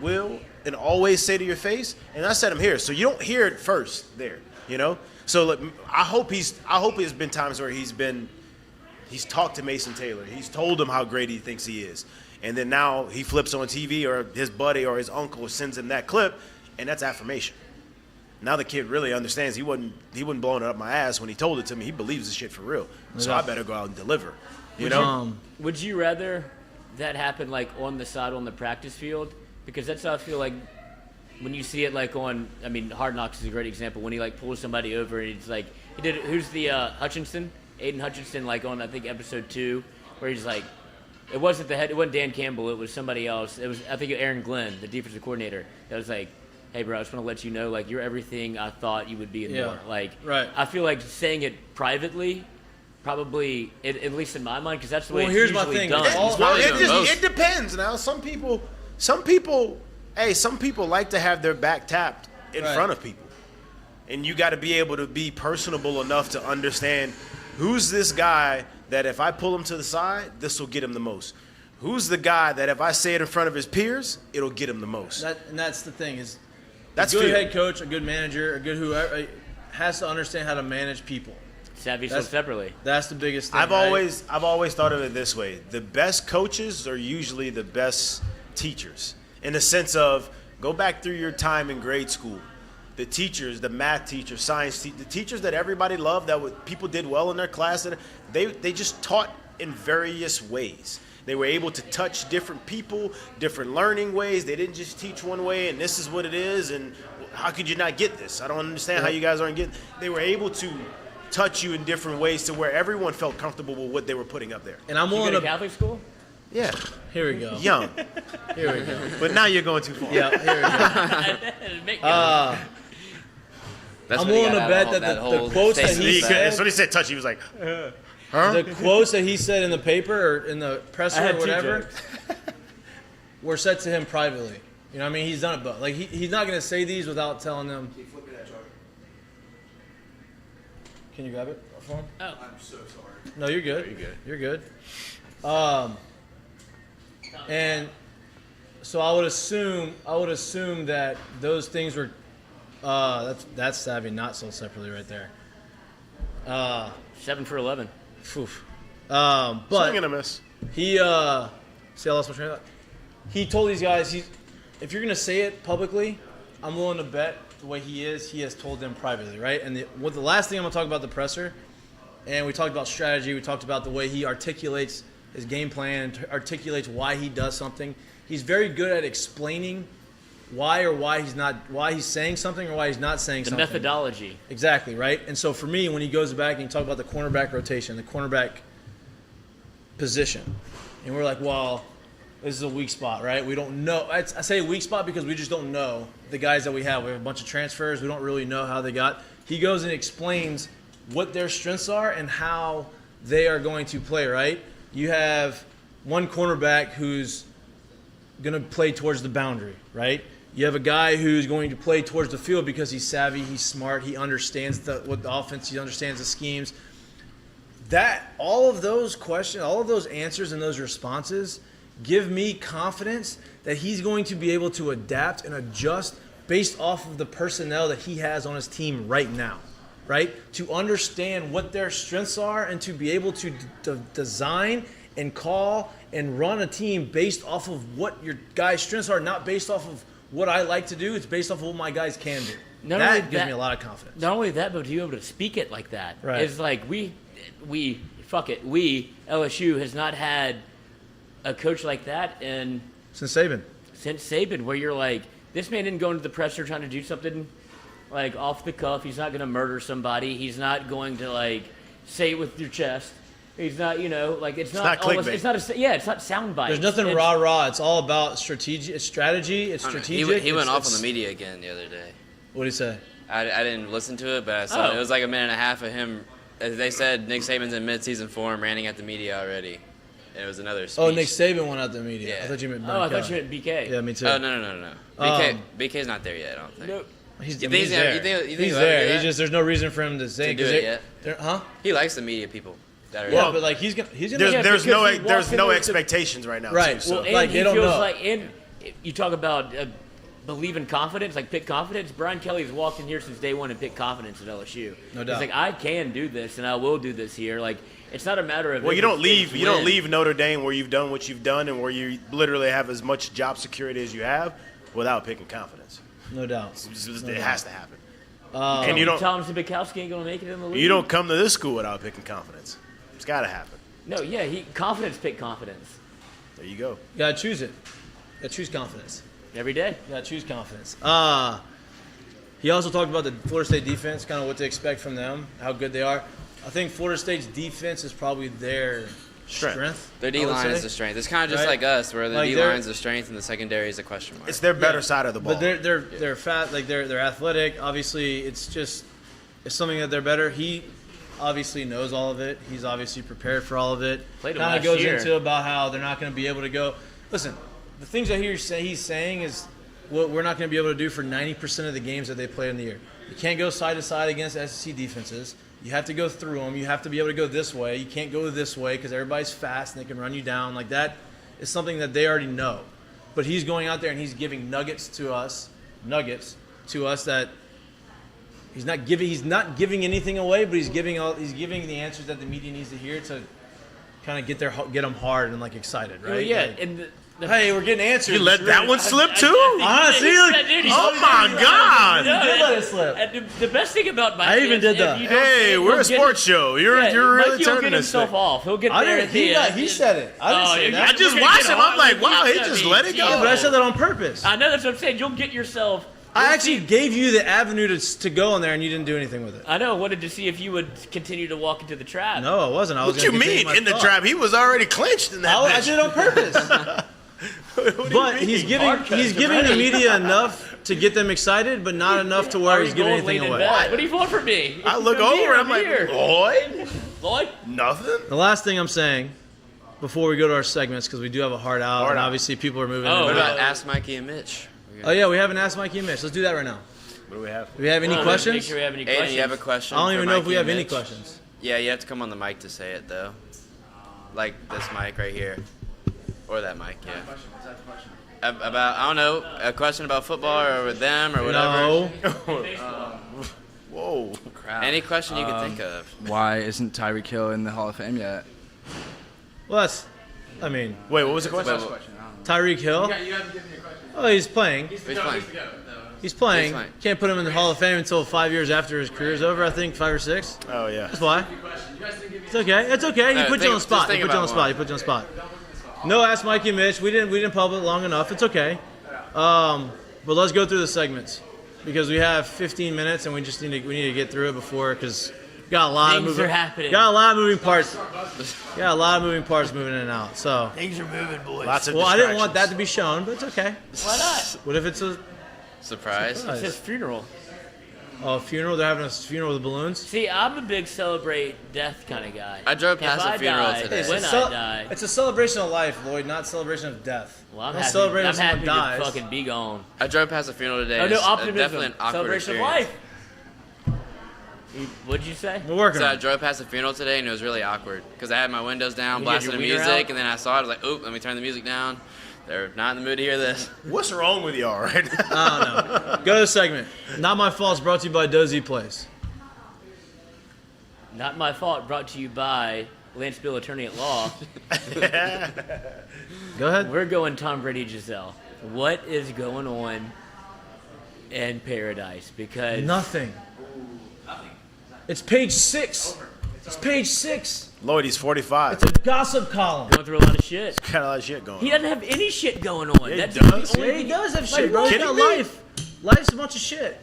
will, and always say to your face, and I said them here. So you don't hear it first there, you know? So look, I hope there's been times where he's talked to Mason Taylor. He's told him how great he thinks he is. And then now he flips on TV or his buddy or his uncle sends him that clip, and that's affirmation. Now the kid really understands he wasn't blowing it up my ass when he told it to me. He believes the shit for real. So I better go out and deliver. You know? Would you rather that happen like on the side on the practice field? Because that's how I feel like when you see it like Hard Knocks is a great example when he like pulls somebody over and it's like who's the Aiden Hutchinson, like on I think episode 2 where he's like, it wasn't Dan Campbell, it was somebody else. It was I think Aaron Glenn, the defensive coordinator, that was like, hey, bro, I just want to let you know, like, you're everything I thought you would be and more. Like, right. I feel like saying it privately, probably, at least in my mind, because that's the way it's here's my usually thing. done. It depends. Now, some people like to have their back tapped in front of people. And you got to be able to be personable enough to understand who's this guy that if I pull him to the side, this will get him the most. Who's the guy that if I say it in front of his peers, it'll get him the most. And that's the thing is, that's a good head coach, a good manager, a good whoever has to understand how to manage people. Savvy so separately. That's the biggest thing. I've always thought of it this way: the best coaches are usually the best teachers. In the sense of, go back through your time in grade school. The teachers, the math teachers, science teachers, the teachers that everybody loved, people did well in their class, they just taught in various ways. They were able to touch different people, different learning ways. They didn't just teach one way and this is what it is and how could you not get this? I don't understand how you guys aren't getting. They were able to touch you in different ways to where everyone felt comfortable with what they were putting up there. And I'm You willing go to to. Catholic school? Yeah, Here we go. young. Here we go. But now you're going too far. Yeah, here we go. That's I'm what he willing to got bet out of that whole the quotes that statement he back. said. As soon as he said touch, he was like, The quotes that he said in the paper or in the presser I had or two whatever jokes. were said to him privately. You know what I mean? He's done it, but like he's not going to say these without telling them. Can you flip me that chart? Can you grab it for him? I'm so sorry. No, you're good. You're good. And so I would assume that those things were that's savvy, not sold separately right there. 7 for 11. Phew. swing But and a miss. he see, I lost my train of thought. He told these guys, if you're gonna say it publicly, I'm willing to bet the way he has told them privately, right? And the last thing I'm gonna talk about the presser, and we talked about strategy, we talked about the way he articulates his game plan, articulates why he does something. He's very good at explaining why he's saying something or why he's not saying The something. methodology. Exactly, right? And so for me, when he goes back and you talk about the cornerback rotation, the cornerback position, and we're like, well, this is a weak spot, right? We don't know. I say weak spot because we just don't know the guys that we have. We have a bunch of transfers. We don't really know how they got. He goes and explains what their strengths are and how they are going to play, right? You have one cornerback who's going to play towards the boundary, right? You have a guy who's going to play towards the field because he's savvy, he's smart, he understands what the offense, he understands the schemes. That all of those questions, all of those answers and those responses give me confidence that he's going to be able to adapt and adjust based off of the personnel that he has on his team right now, right? To understand what their strengths are and to be able to design and call and run a team based off of what your guys' strengths are, not based off of what I like to do. It's based off of what my guys can do. That gives me a lot of confidence. Not only that, but to be able to speak it like that. Right. It's like we, LSU has not had a coach like that Since Saban. since Saban, where you're like, this man didn't go into the presser trying to do something like off the cuff. He's not going to murder somebody. He's not going to like say it with your chest. He's not, it's not clickbait. it's not sound bites. There's nothing It's- rah-rah. It's all about strategy. It's strategy. It's I don't know. strategic. He went off on It's- the media again the other day. What did he say? I didn't listen to it, but I saw Oh. it was like a minute and a half of him. As they said, Nick Saban's in mid-season form, ranting at the media already. And it was another speech. Oh, Nick Saban went out to the media. Yeah. I thought you meant Oh, I Brian thought you Kelly. meant BK. Yeah, me too. Oh, no. BK's not there yet, I don't think. No. He's, You I mean, think he's he's there. you think He's he'll ever there. do He's that? just there's no reason for him to say To do it yet? Huh? He likes the media people. That are Yeah, Well, but like he's gonna There's Yeah, there's because no he walks there's in no there to- expectations right now. Right. Too, so. Well, and Like, he they don't feels know. like, and you talk about believe in confidence, like pick confidence. Brian Kelly's walked in here since day one and picked confidence at LSU. No doubt. He's like, I can do this and I will do this here. Like, it's not a matter of. Well, if, you don't it's leave. You don't when. leave Notre Dame where you've done what you've done and where you literally have as much job security as you have without picking confidence. No doubt. It has to happen. And you don't. Thomas Bukowski ain't gonna make it in the league. You don't come to this school without picking confidence. It's got to happen. No, yeah, confidence pick confidence There you go. You gotta choose it. You gotta choose confidence. every day. You gotta choose confidence. He also talked about the Florida State defense, kind of what to expect from them, how good they are. I think Florida State's defense is probably their strength. Their I D would line say. is the strength. It's kind of just Right? like us, where the Like D they're- line's the strength and the secondary is a question mark. It's their better Yeah. side of the ball. But they're fat, like they're athletic. Obviously, it's something that they're better. He obviously knows all of it. He's obviously prepared for all of it. Played him Kind of last goes year. into about how they're not going to be able to go. Listen, the things I hear he's saying is what we're not going to be able to do for 90% of the games that they play in the year. You can't go side to side against SEC defenses. You have to go through them. You have to be able to go this way. You can't go this way because everybody's fast and they can run you down. Like that is something that they already know. But he's going out there and he's giving nuggets to us that he's not giving anything away, but he's giving the answers that the media needs to hear to kind of get them hard and like excited, right? Well, yeah, Like, and hey, we're getting answers. you let that one slip too? Honestly, like, Dude, Oh my God! he did let let it slip. And the best thing about Mike I even did that. Hey, we're a sports show. You're really Mikey will turning get this himself thing. off. He'll get I there didn't. at the end. He said it. I didn't say that. I just watched him. I'm like, wow, he just let it go. Yeah, but I said that on purpose. I know that's what I'm saying. You'll get yourself. I actually gave you the avenue to go in there, and you didn't do anything with it. I know. I wanted to see if you would continue to walk into the trap. No, I wasn't. I was. What you mean in the trap? He was already clinched in that. I bitch. did it on purpose. But he's giving the media enough to get them excited, but not enough to where he's giving anything away. What do you want from me? I look over and I'm like, Lloyd? nothing. The last thing I'm saying before we go to our segments, because we do have a hard out, and obviously people are moving. Oh, What about Ask Mikey and Mitch? Oh yeah, we haven't asked Mikey and Mitch. Let's do that right now. What do we have? Do we have any Make questions? sure we have any Aiden, questions. you have a question? I don't for even know if Mikey we have and any Mitch? questions. Yeah, you have to come on the mic to say it though. Like this mic right here, or that mic. Yeah. About I don't know, a question about football or with them or whatever. No. Whoa. Any question you can think of. Why isn't Tyreek Hill in the Hall of Fame yet? Well, that's. I mean, Wait, what was the question? Tyreek Hill. Oh, he's playing. He's playing. He's playing. He's fine. Can't put him in the Hall of Fame until 5 years after his career's over. I think 5 or 6. Oh yeah. That's why. It's okay. It's okay. He No, put you on the just spot. He think put you on the about spot. one. He put you on the spot. No, ask Mikey and Mitch. We didn't pub it long enough. It's okay. But let's go through the segments because we have 15 minutes and we need to get through it before because got a lot of Things moving. are happening. Got a lot of moving parts. Got a lot of moving parts moving in and out. So. Things are moving, boys. Lots of Well, I didn't want that distractions. to be shown, but it's okay. Why not? What if it's a Surprise. It's his funeral. funeral? They're having a funeral with balloons. See, I'm a big celebrate death kind of guy. I drove past If a I funeral die, today. When I die. It's a celebration of life, Lloyd, not celebration of death. Well, I'm Don't happy, celebrate I'm if someone happy dies. to fucking be gone. I drove past a funeral today. Oh, and no, it's optimism. definitely an awkward Celebration experience. of life. What'd you say? We're working So I on it. drove past a funeral today and it was really awkward because I had my windows down, You had blasting your the wiener music, out? and then I saw it. I was like, "Oop, let me turn the music down." They're not in the mood to hear this. What's wrong with y'all right now? I don't know. Go to the segment. Not My Fault is brought to you by Dozy Place. Not my fault. Brought to you by Lance Bill, attorney at law. Go ahead. We're going Tom Brady, Gisele. What is going on in paradise? Because Nothing. It's page 6. It's page 6. Lloyd, he's 45. It's a gossip column. going through a lot of shit. Got a lot of shit going He on. doesn't have any shit going on. Yeah, he That's does. the only Yeah, he thing- does have Like, shit, bro. He's kidding got me? life. Life's a bunch of shit.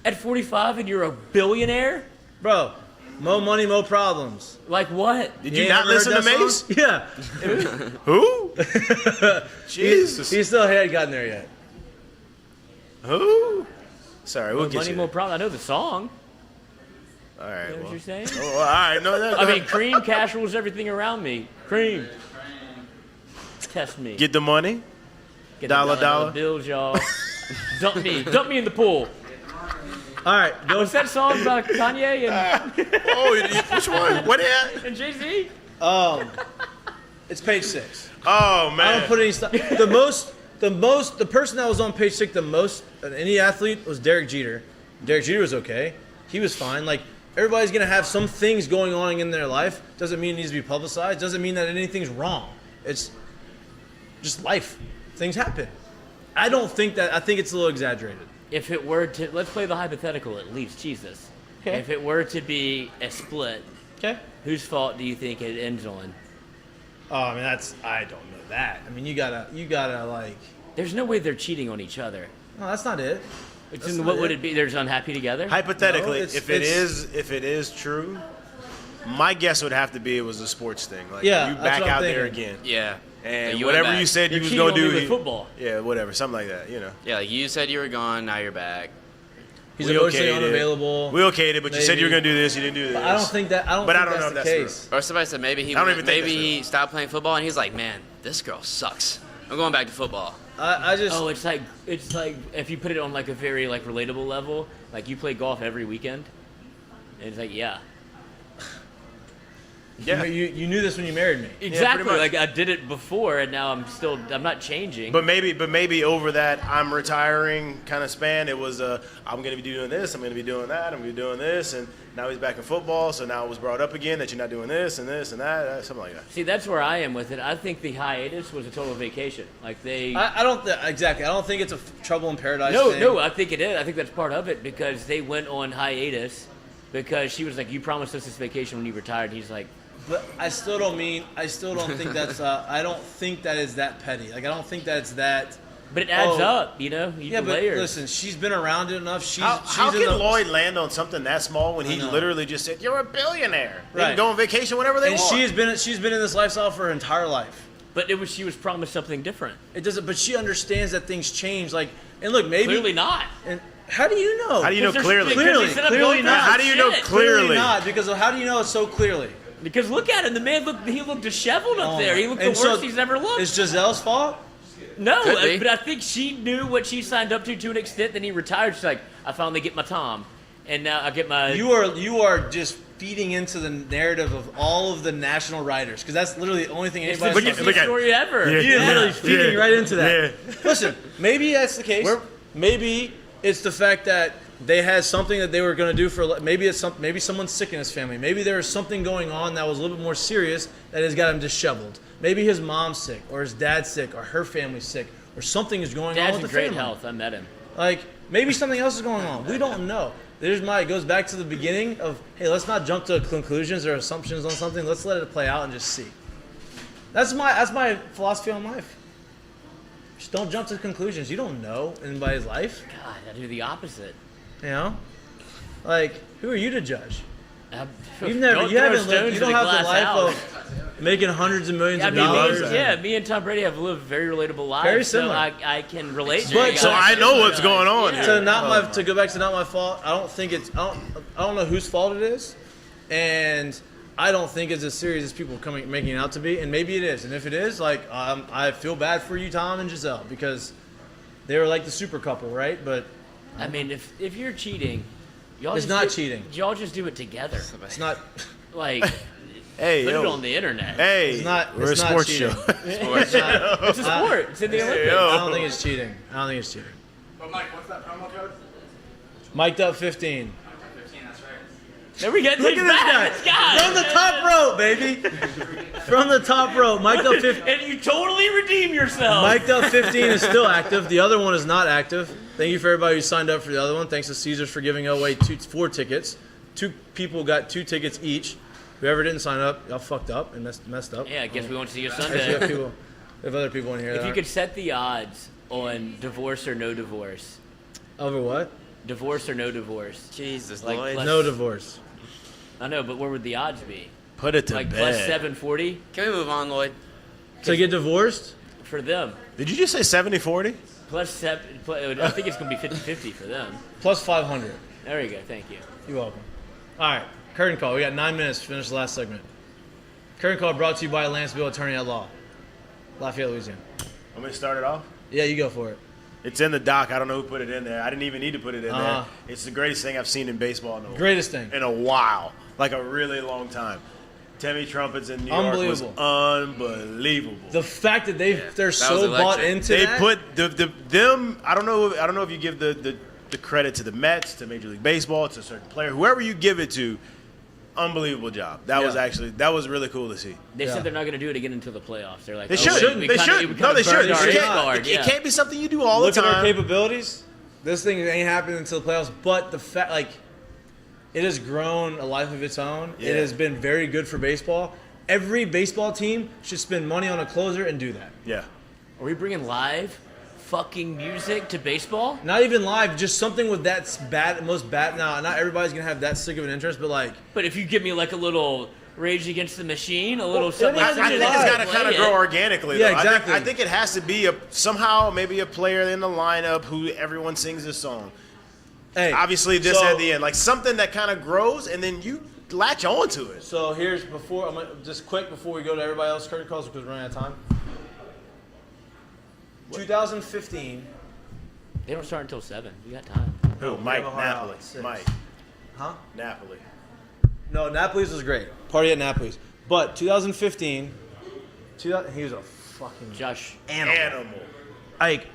At 45 and you're a billionaire? Bro, mo money, mo problems. Like what? Did You you ain't not never listen heard to that Mace? song? Yeah. Who? Jesus. He still hadn't gotten there yet. Who? Sorry, we'll get Money, you. more problem. I know the song. All right. You know what Well. you're saying? Oh, all right. No, no. I mean, cream, cash rules everything around me. Cream. Test me. Get the money. Get dollar, the dollar. bills, y'all. Dump me in the pool. All right. Go. What's that song about Kanye and, Oh, which one? What at? and Jay-Z? It's page 6. Oh man. I don't put any stuff. The person that was on page 6 the most, any athlete, was Derek Jeter. Derek Jeter was okay. He was fine. Like, everybody's going to have some things going on in their life. Doesn't mean it needs to be publicized. Doesn't mean that anything's wrong. It's just life. Things happen. I don't think that, I think it's a little exaggerated. If it were to, let's play the hypothetical at least, Jesus. Okay. If it were to be a split, Okay. whose fault do you think it ends on? Oh, I mean, I don't know that. I mean, you gotta like, There's no way they're cheating on each other. no, that's not it. It's That's in, not what would it. it be? There's unhappy together? Hypothetically, No, it's- if it is true, my guess would have to be it was a sports thing. Like Yeah, you that's back what I'm out there thinking. again, Yeah. and You whatever went you back. said You're you was cheating gonna on me do, with football. yeah, whatever, something like that. You know, Yeah, like you said you were gone, now you're back. He's We emotionally okayed it. unavailable. we okayed it, but you said you were Maybe. gonna do this, you didn't do this. But I don't think that. I don't But think I don't that's know the if that's case. Or somebody said maybe don't even think maybe that's he stopped playing football and he's like, man, this girl sucks. I'm going back to football. I just. Oh, it's like if you put it on like a very like relatable level, like you play golf every weekend, and it's like yeah, Yeah. You knew this when you married me. Exactly. much. Like I did it before, and now I'm not changing. But maybe over that I'm retiring kind of span, it was I'm going to be doing this, I'm going to be doing that, I'm going to be doing this, and now he's back in football, so now it was brought up again that you're not doing this and this and that, something like that. See, that's where I am with it. I think the hiatus was a total vacation. Like I don't exactly. I don't think it's a trouble in paradise. thing. No, I think it is. I think that's part of it because they went on hiatus because she was like, "You promised us this vacation when you retired." He's like, But I still don't think that's. I don't think that is that petty. Like I don't think that's that. but it adds up, you know. Yeah, but listen, she's been around it enough. How can Lloyd land on something that small when he literally just said, "You're a billionaire"? They can go on vacation whenever they want. And she's been in this lifestyle for her entire life. But she was promised something different. It doesn't. But she understands that things change. Like, and look, maybe Clearly not. And how do you know? How do you know clearly? Clearly not. How do you know Clearly clearly? not. Because how do you know it so clearly? Because look at him. The man looked disheveled up there. He looked the And worst so he's ever looked. Is Giselle's fault? No, Could be. but I think she knew what she signed up to an extent. Then he retired. She's like, I finally get my Tom, and now I get my. You are just feeding into the narrative of all of the national writers because that's literally the only thing It's the anybody. biggest story ever. Yeah. He is literally feeding right into that. Yeah. Listen, maybe that's the case. Maybe it's the fact that they had something that they were going to do for. Maybe maybe someone's sick in his family. Maybe there was something going on that was a little bit more serious that has got him disheveled. Maybe his mom's sick, or his dad's sick, or her family's sick, or something is going on Dad's with in the great family. health. I met him. Like maybe something else is going on. We don't know. It goes back to the beginning of, hey, let's not jump to conclusions or assumptions on something. Let's let it play out and just see. That's my philosophy on life. Just don't jump to conclusions. You don't know anybody's life. God, I do the opposite. You know, like who are you to judge? You don't Don't throw have stones the in a life glass house. of making hundreds of millions I of mean, dollars. me and Tom Brady have lived very relatable lives. Very similar. So I can relate to But- you So guys. I know what's going on. Yeah. here. To go back to not my fault. I don't think it's. I don't know whose fault it is, and I don't think it's as serious as people making it out to be. And maybe it is. And if it is, like I feel bad for you, Tom and Gisele, because they were like the super couple, right? But I mean, if you're cheating, y'all It's just not do- cheating. Y'all just do it together. it's not. Like, Hey, put yo. it on the internet. Hey, It's not. we're it's a not sports cheating. show. It's a sport. It's in the Olympics. yo. I don't think it's cheating. But Mike, what's that promo code? Mic'd up 15. 15, that's right. There we go. Look at this guy. From the top rope, baby. From the top rope. Mic'd up 15. And you totally redeem yourself. Mic'd up 15 is still active. The other one is not active. Thank you for everybody who signed up for the other one. Thanks to Caesars for giving away 4 tickets. 2 people got 2 tickets each. Whoever didn't sign up, y'all fucked up and messed up. Yeah, I guess we won't see you We Sunday. have other people in here. If that you aren't. could set the odds on divorce or no divorce, Over what? divorce or no divorce. Jesus, Like, Lloyd. plus- No divorce. I know, but where would the odds be? Put it to Like bed. plus 740 Can we move on, Lloyd? To get divorced? for them. Did you just say 70-40? Plus 7. I think it's going to be 50-50 for them. Plus 500. There you go. Thank you. You're welcome. All right. Curtain call. We got 9 minutes to finish the last segment. Curtain call brought to you by Lance Bill, attorney at law. Lafayette, Louisiana. I'm going to start it off. Yeah, you go for it. It's in the doc. I don't know who put it in there. I didn't even need to put it in Uh-huh. there. It's the greatest thing I've seen in baseball Greatest thing. in a while. Like a really long time. Timmy Trumpets in New York was Unbelievable. unbelievable. The fact that they're was so bought electric. into They that. put them. I don't know if you give the credit to the Mets, to Major League Baseball, to a certain player, whoever you give it to. Unbelievable job. That was really cool to see. They Yeah. said they're not going to do it again until the playoffs. They're like, They oh, should. we They kinda- should. we No, kinda they should. burned our It age can't, card, it yeah. can't be something you do all Look the at time. our capabilities. This thing ain't happening until the playoffs. But the fact, like, it has grown a life of its own. Yeah. It has been very good for baseball. Every baseball team should spend money on a closer and do that. Yeah. Are we bringing live fucking music to baseball? Not even live, just something with that most bad. Now, not everybody's gonna have that sick of an interest, but like, But if you give me like a little Rage Against the Machine, a little it something has like to I be think that. it's live. got to kind of grow organically. Yeah, though. exactly. I think it has to be somehow maybe a player in the lineup who everyone sings this song. hey, Obviously, this so- at the end, like something that kind of grows, and then you latch on to it. So here's before I'm gonna, just quick before we go to everybody else curtain calls because we're running out of time. 2015, They don't start until 7. We got time. Who? Mike have a hard out Napoli. at 6. Mike huh? Napoli. No, Napoli's was great. Party at Napoli's. But 2015, he was a fucking Josh. Animal. like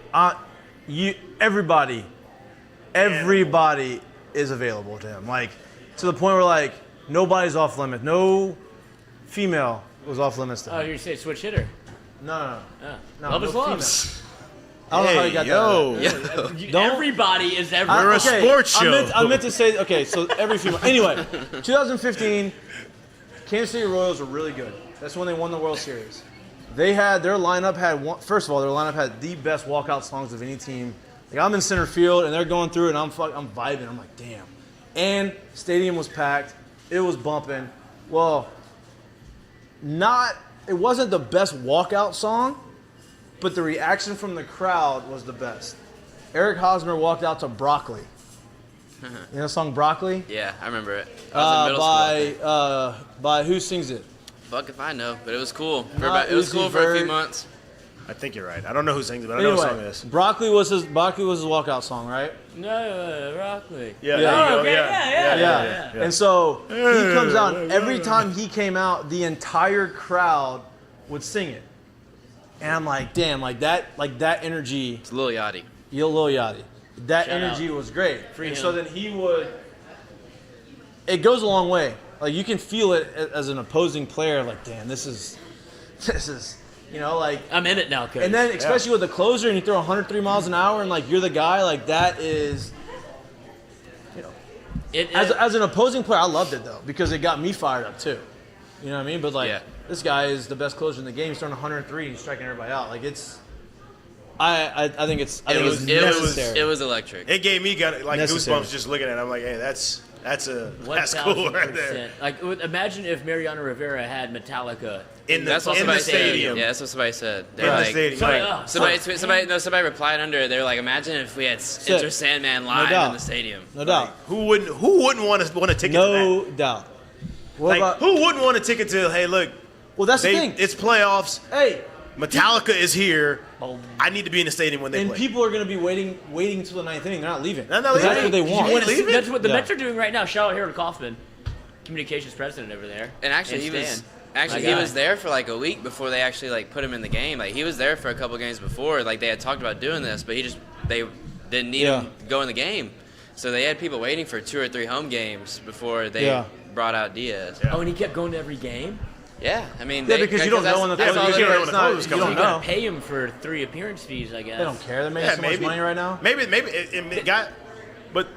everybody is available to him. Like to the point where like nobody's off limits. No female was off limits to him. Oh, you say switch hitter. No. Love is no love. female. I don't know how you got that. Everybody is everybody. We're a sports show. I meant to say, okay, so every female. Anyway, 2015, Kansas City Royals were really good. That's when they won the World Series. Their lineup had first of all, their lineup had the best walkout songs of any team. Like I'm in center field and they're going through it and I'm vibing. I'm like, damn. And stadium was packed. It was bumping. Well, it wasn't the best walkout song, but the reaction from the crowd was the best. Eric Hosmer walked out to Broccoli. You know the song Broccoli? Yeah, I remember it. I was in middle school. By who sings it? Fuck if I know, but it was cool. Not It was cool Uzi for a few Vert. months. I think you're right. I don't know who sings it, but I know what song it is. Broccoli was his walkout song, right? No, Rockly. Yeah, Yeah. there you go. Okay, yeah. And so he comes out, and every time he came out, the entire crowd would sing it. And I'm like, damn, like that energy. It's Lil Yachty. Lil Yachty. That Shout energy out. was great. Free and him. so then it goes a long way. Like you can feel it as an opposing player, like, damn, this is, like. I'm in it now, coach. And then especially with the closer and you throw 103 miles an hour and like you're the guy, like that is, as an opposing player, I loved it though because it got me fired up too. You know what I mean? But like this guy is the best closer in the game. He's throwing 103 and he's striking everybody out. Like it's, I think it's necessary. It was electric. It gave me Necessary. goosebumps just looking at it. I'm like, hey, that's cool 1000%. right there. Like, imagine if Mariano Rivera had Metallica. That's what in somebody the stadium. said. Yeah, that's what somebody said. In the stadium. Somebody replied under it. They were like, imagine if we had Enter Sandman live doubt. in the stadium. No doubt. Who wouldn't want a ticket to No that? doubt. What about, Who wouldn't want a ticket to, hey, look, well, that's the thing. it's playoffs. Hey, Metallica is here. I need to be in the stadium when they and play. people are going to be waiting until the ninth inning. They're not leaving. They're not 'Cause leaving. That's what they want. You wanna leave it? That's what the Yeah. Mets are doing right now. Shout out Harold Kaufman, communications president over there. And actually, And he Stan. was there for like a week before they actually like put him in the game. Like he was there for a couple games before. Like they had talked about doing this, but they didn't need him to go in the game. So they had people waiting for 2 or 3 home games before they brought out Diaz. Oh, and he kept going to every game? Yeah, I mean, because you don't know when the that's all close they- is. it's not- You you don't You gotta know. pay him for 3 appearance fees, I guess. They don't care. They're making so much money right now. Maybe it got, but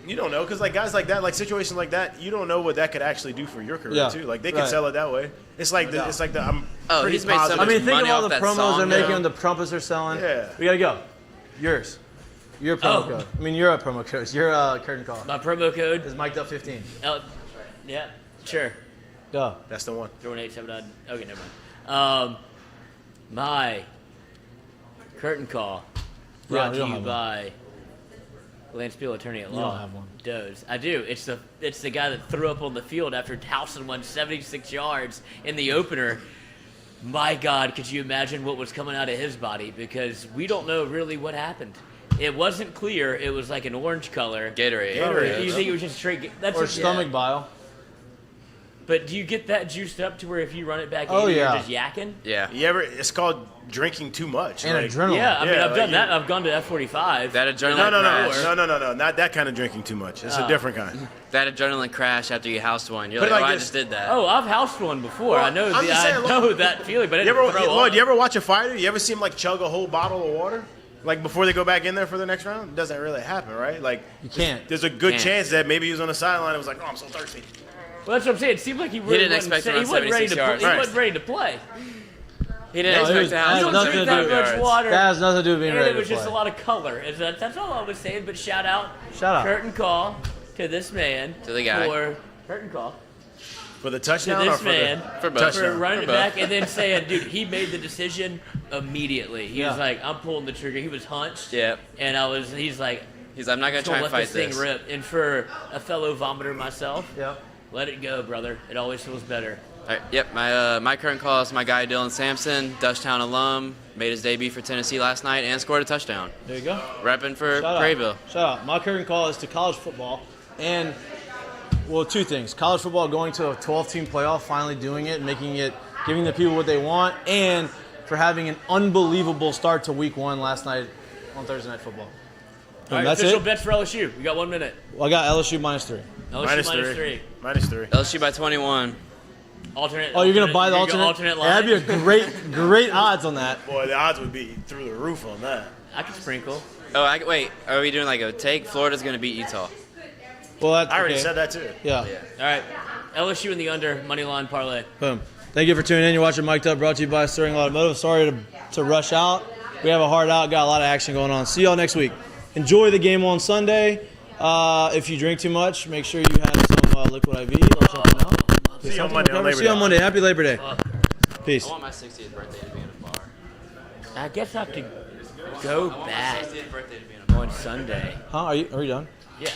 you don't know because like guys like that, like situations like that, you don't know what that could actually do for your career Yeah. too. Like they could Right. sell it that way. It's like I'm pretty he's made so positive. I mean, much think of money all off the that promos song, they're making though. and the trumpets they're selling. Yeah. We gotta go. Yours. Your promo Oh. code. I mean, you're a promo code. You're a curtain call. My promo code It's Mik'd 15. yeah, sure. Go. That's the one. 01879. Okay, never mind. My curtain call brought we to don't you have one. by Lance Beal, attorney at You law. don't have one. Does I do? It's the guy that threw up on the field after Towson won 76 yards in the opener. My God, could you imagine what was coming out of his body? Because we don't know really what happened. It wasn't clear. It was like an orange color. Gatorade. You think it was just straight? That's Or what- stomach bile. But do you get that juiced up to where if you run it back Oh, in, yeah. you're just yakking? Yeah. It's called drinking too much. And like, adrenaline. Yeah, I mean, Yeah, I've like done you- that. I've gone to F45. That adrenaline No, not that kind of drinking too much. It's a different kind. That adrenaline crash after you housed one. You're But like, like I this- just did that. Oh, I've housed one before. Well, I know I'm just saying, I know that feeling, but I You didn't ever, throw Lloyd, up. you ever watch a fighter? You ever see him like chug a whole bottle of water? Like before they go back in there for the next round? It doesn't really happen, right? Like You can't. There's a good Can't. chance that maybe he was on the sideline and was like, oh, I'm so thirsty. Well, that's what I'm saying. It seemed like he really didn't wasn't, expect to he run wasn't ready to 76 yards. He Right. wasn't ready to play. He didn't No, it was- expect to that house has You one nothing don't to drink do- that much water. That has nothing to do with being And ready it was to just play. a lot of color. That's all I was saying. But shout out, Shout out. curtain call to this man, To the guy. for curtain call For the to touchdown or this for man For both. for running For it both. back and then saying, dude, he made the decision immediately. He was Yeah. like, I'm pulling the trigger. He was hunched. Yeah. And he's like, He's like, I'm not going to don't try and let fight this thing this. rip. And for a fellow vomiter myself, Yep. let it go, brother. It always feels better. All right, yep, my current call is my guy Dylan Sampson, Dutchtown alum, made his debut for Tennessee last night and scored a touchdown. There you go. Repping for Shout out. Prairieville. Shout out. My current call is to college football and Well, two things. College football going to a 12-team playoff, finally doing it, giving the people what they want, and for having an unbelievable start to week 1 last night on Thursday Night Football. All right, that's official it. bets for LSU. We got 1 minute. Well, I got LSU -3. LSU -3. -3. LSU by 21. Alternate. Oh, you're going to buy the alternate? Alternate line. That'd be a great odds on that. Boy, the odds would be through the roof on that. I could sprinkle. Oh, wait. Are we doing like a take? Florida's going to beat Utah. Well, that's I already okay. said that too. Yeah. All right. LSU in the under, money line parlay. Boom. Thank you for tuning in. You're watching Mik'd Up, brought to you by Stirring Automotive. Sorry to rush out. We have a hard out. Got a lot of action going on. See y'all next week. Enjoy the game on Sunday. If you drink too much, make sure you have some liquid IV or something else. See you on Monday. On Labor See you on Day. Monday. Happy Labor Day. Peace. I want my 60th birthday to be in a bar. I guess I have to go back birthday to be in a bar. on Sunday. Huh? Are you done? Yeah.